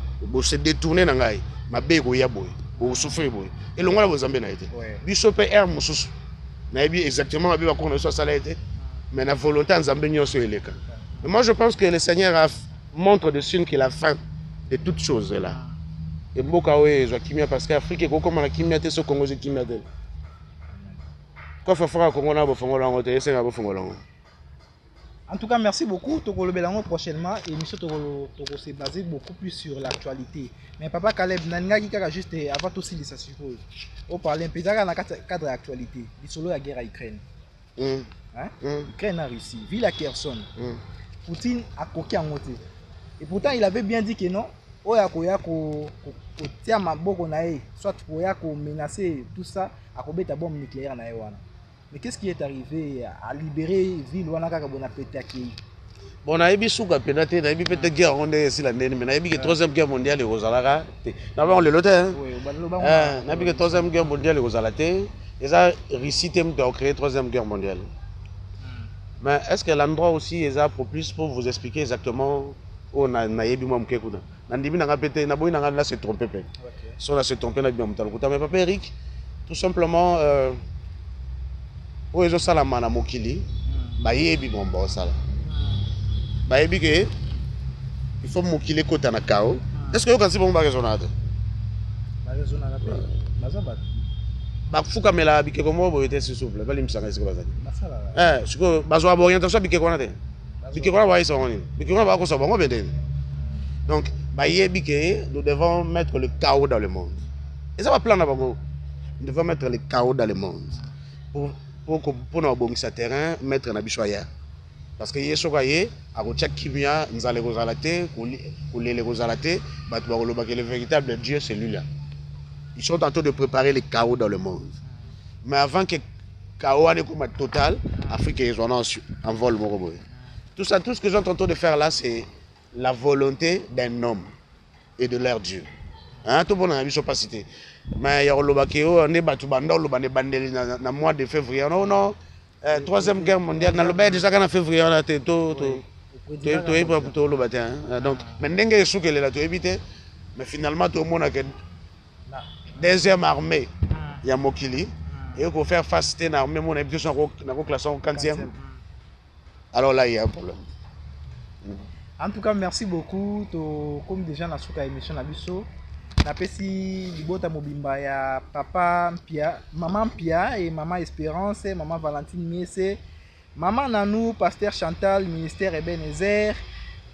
se détourner dans Gaï, ma bégo ya boy, ou souffrir boy. Et le roi Bozambe n'a été. Bishop R. Moussous. N'a pas exactement la Bible qu'on a soit mais la volonté en Zambé sur les cas. Moi je pense que le Seigneur montre de suite que la fin de toutes choses est là. Et beaucoup de kimia parce qu'Afrique est comme la kimia te so Congo c'est kimia te. Quand faut faire Congo na bo fongo lango te ese na bo fongo lango. En tout cas, merci beaucoup. Tokolo Belango prochainement. Émission Tokolo se base beaucoup plus sur l'actualité. Mais Papa Caleb, Nanga qui a juste avant tout ça suppose. On parle un peu dans le cadre de l'actualité. Il solo la guerre à Ukraine. Ukraine a Russie. Ville à Kherson. Poutine a coqué en moté. Et pourtant, il avait bien dit que non. Oya ko tia maboko na e, soit oya ko menacer tout ça, a ko beta bombe nucléaire na e wana. Mais qu'est-ce qui est arrivé à libérer ville wana kaka bona petaki? Bon, na ebi souka penate, na ebi pete guerre ronde si la nene, mais na ebi que troisième guerre mondiale est rozalaka. Na ba on le lote hein. Oui, na ebi que troisième guerre mondiale est rozalate. Et ça Russie tem de créer troisième guerre mondiale. Mais est-ce que l'endroit aussi est là propice pour vous expliquer exactement où na ebi moi mkekuda? Nandimi nanga pété, na boy nanga là se tromper pe. Si on a se tromper na bien mutalukuta. Mais papa Eric, tout simplement oyo salama na mokili, ba yebi bombo sala. Ba yebi que il faut mokili kota na kao. Est-ce que yo kansi bomba raisonnade? Ba raisonnade pe. Bazaba. Ba fuka mela bike komo bo était souple. Ba limsanga ce que bazali. Masala. Siko bazwa ba orientation bike kona te. Bike kona ba isa ngoni. Bike kona ba ko so bongo beden. Donc nous devons mettre le chaos dans le monde. Et ça va plan d'abord. Nous devons mettre le chaos dans le monde. Pour nous bon ce terrain, mettre un abishoya. Parce que yeso kaye, à chaque kimia, nous allons rozalate, les rozalate, le véritable Dieu c'est lui là. Ils sont en train de préparer le chaos dans le monde. Mais avant que le chaos soit total, Afrique est en vol. Tout ça, tout ce que je suis en train de faire là, c'est la volonté d'un homme et de leur Dieu. Hein, tout le monde n'a pas cité. Mais il y a le mois de février. Non, non. Troisième guerre mondiale. Dans le bas déjà en février, on a été tout. Donc, mais finalement, tout le monde a que deuxième armée. Il y a Mokili. Et il faut faire face à une armée. Mon habitation dans la classe 40e. Alors là, il y a un problème. En tout cas, merci beaucoup. Comme déjà dans la émission Nabiso, napesi libota mobimba ya papa Mpia, maman Mpia et maman Espérance, maman Valentine Miese, maman Nanou, pasteur Chantal, ministère Ebenezer,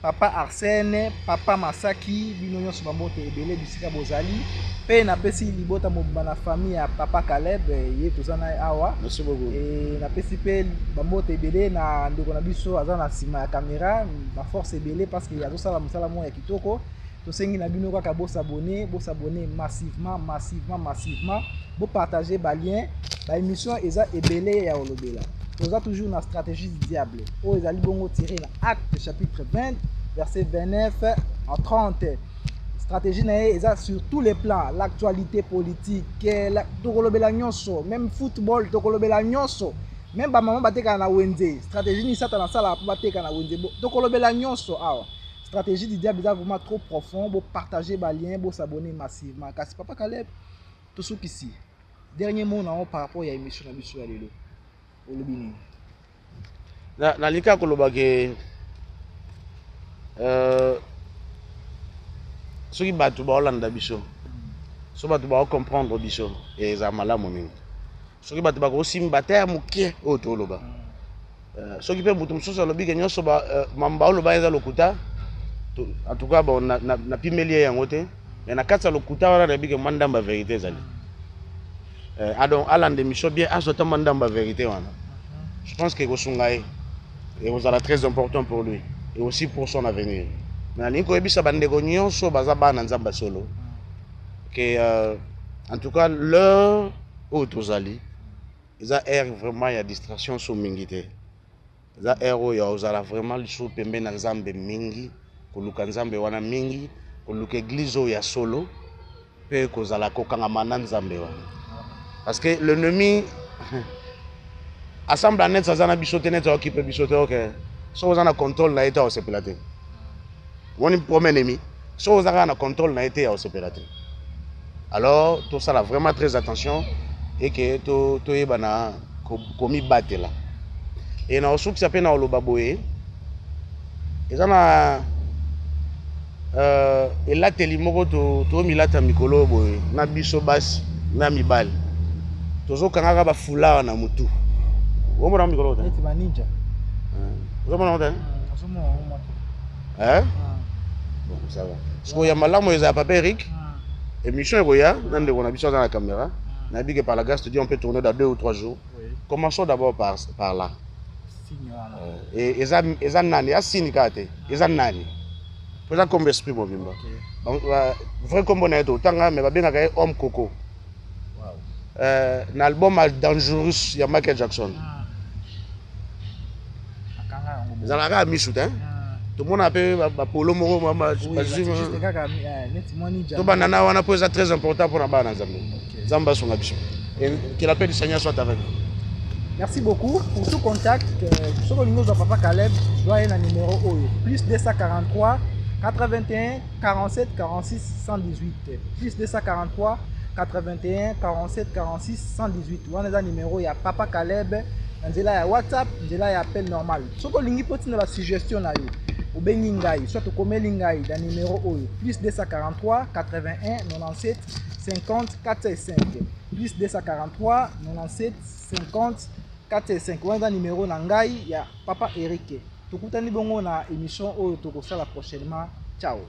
papa Arsène, papa Masaki, binonyo subambote ebele bisika bozali. Pe napesi libota mobimba na famille ya papa Caleb, ye tozana awa. Merci beaucoup. Et napesi pe bambote ebele na ndeko na biso azana sima ya caméra, ba force ebele parce que ya tosala musala mo ya kitoko. Tosengi na bino kaka bo s'abonner massivement, bo partager ba lien, ba émission eza ebele ya olobela. Toza toujours na stratégie du diable. O ezali bongo tiré na Acte chapitre 20 verset 29 en 30. Stratégie na eza sur tous les plans, l'actualité politique, la tokolobela nyonso, même football tokolobela nyonso. Même ba maman bateka na wenze. Stratégie ni sata na sala pa bateka na wenze. Tokolobela nyonso awa. Stratégie du diable est vraiment trop profond. Pour partager les liens, pour s'abonner massivement. Car c'est Papa Caleb, tout ce qui ici. Dernier mot par rapport à l'émission de Bissou Alelo. Au Lubini. Dans le cas que ceux qui battent le Hollande Bissou, ceux qui battent comprendre Bissou et ça m'a l'amour. Ceux qui battent aussi battre mouké au Toloba. Ceux qui peuvent bouton sur le big et soba mamba le baïza le kuta. En tout cas, on a pu mêler yango te, mais na katsa lokuta wana na bige mandamba vérité zali. Adon Alan de Micho bien azota mandamba vérité wana. Je pense que Gosungae et vous allez très important pour lui et aussi pour son avenir. Mais ni ko ebisa bandeko nyonso baza bana nzamba solo. Que en tout cas leur autozali eza air vraiment ya distraction so mingi te eza air oyo ozala vraiment liso pembeni na nzambe mingi koluka nzambe wana mingi koluka église oyo ya solo mpe kozala kokangama na nzambe wana parce que l'ennemi assemble net aza na biso te net aokipe biso te ok so oza na contrôle na ye te aosepela te woni premier ennemi so oza kaka na contrôle na ye te aosepela te alors tosala vraiment très attention et que toyeba na komibatela e na osukisa mpe na oloba boye eza na elateli moko tomilata mikolo boye na biso basi na mibali tozokangaka bafulawa na mutu omona mikolo te ozomona te bon ça va siko ya malamu eza papa Eric émission ekoya na ndeko na biso aza na caméra nayebi que par la grâce de Dieu on peut tourner dans 2 ou 3 jours commençons d'abord par là et eza nani asini kaka te eza nani eza comme esprit mobimba vrai kombo na ye totanga mais babengaka ye homme coco na album Dangerous ya Michael Jackson ezalaka misu te tomona mpe bapolo moko tobanana wana mpo eza très important mpona bana na nzambe nzambe asunga biso que la paix du Seigneur soit avec vous. Merci beaucoup. Pour tout contact, sur le numéro de Papa Caleb, je dois un numéro OE. Plus 243 81 47 46 118. Plus 243 81 47 46 118. On a un numéro, il y a Papa Caleb. Il y a WhatsApp, il y a appel normal. Si vous avez une suggestion, ou bengingai, soit comme lingai, dans le numéro OE. Plus 243 81 97 50 405. Plus 243 97 50 405. Wanda numéro nangai ya Papa Eric. Tukutani bongo na émission oyo tokosala prochainement. Ciao.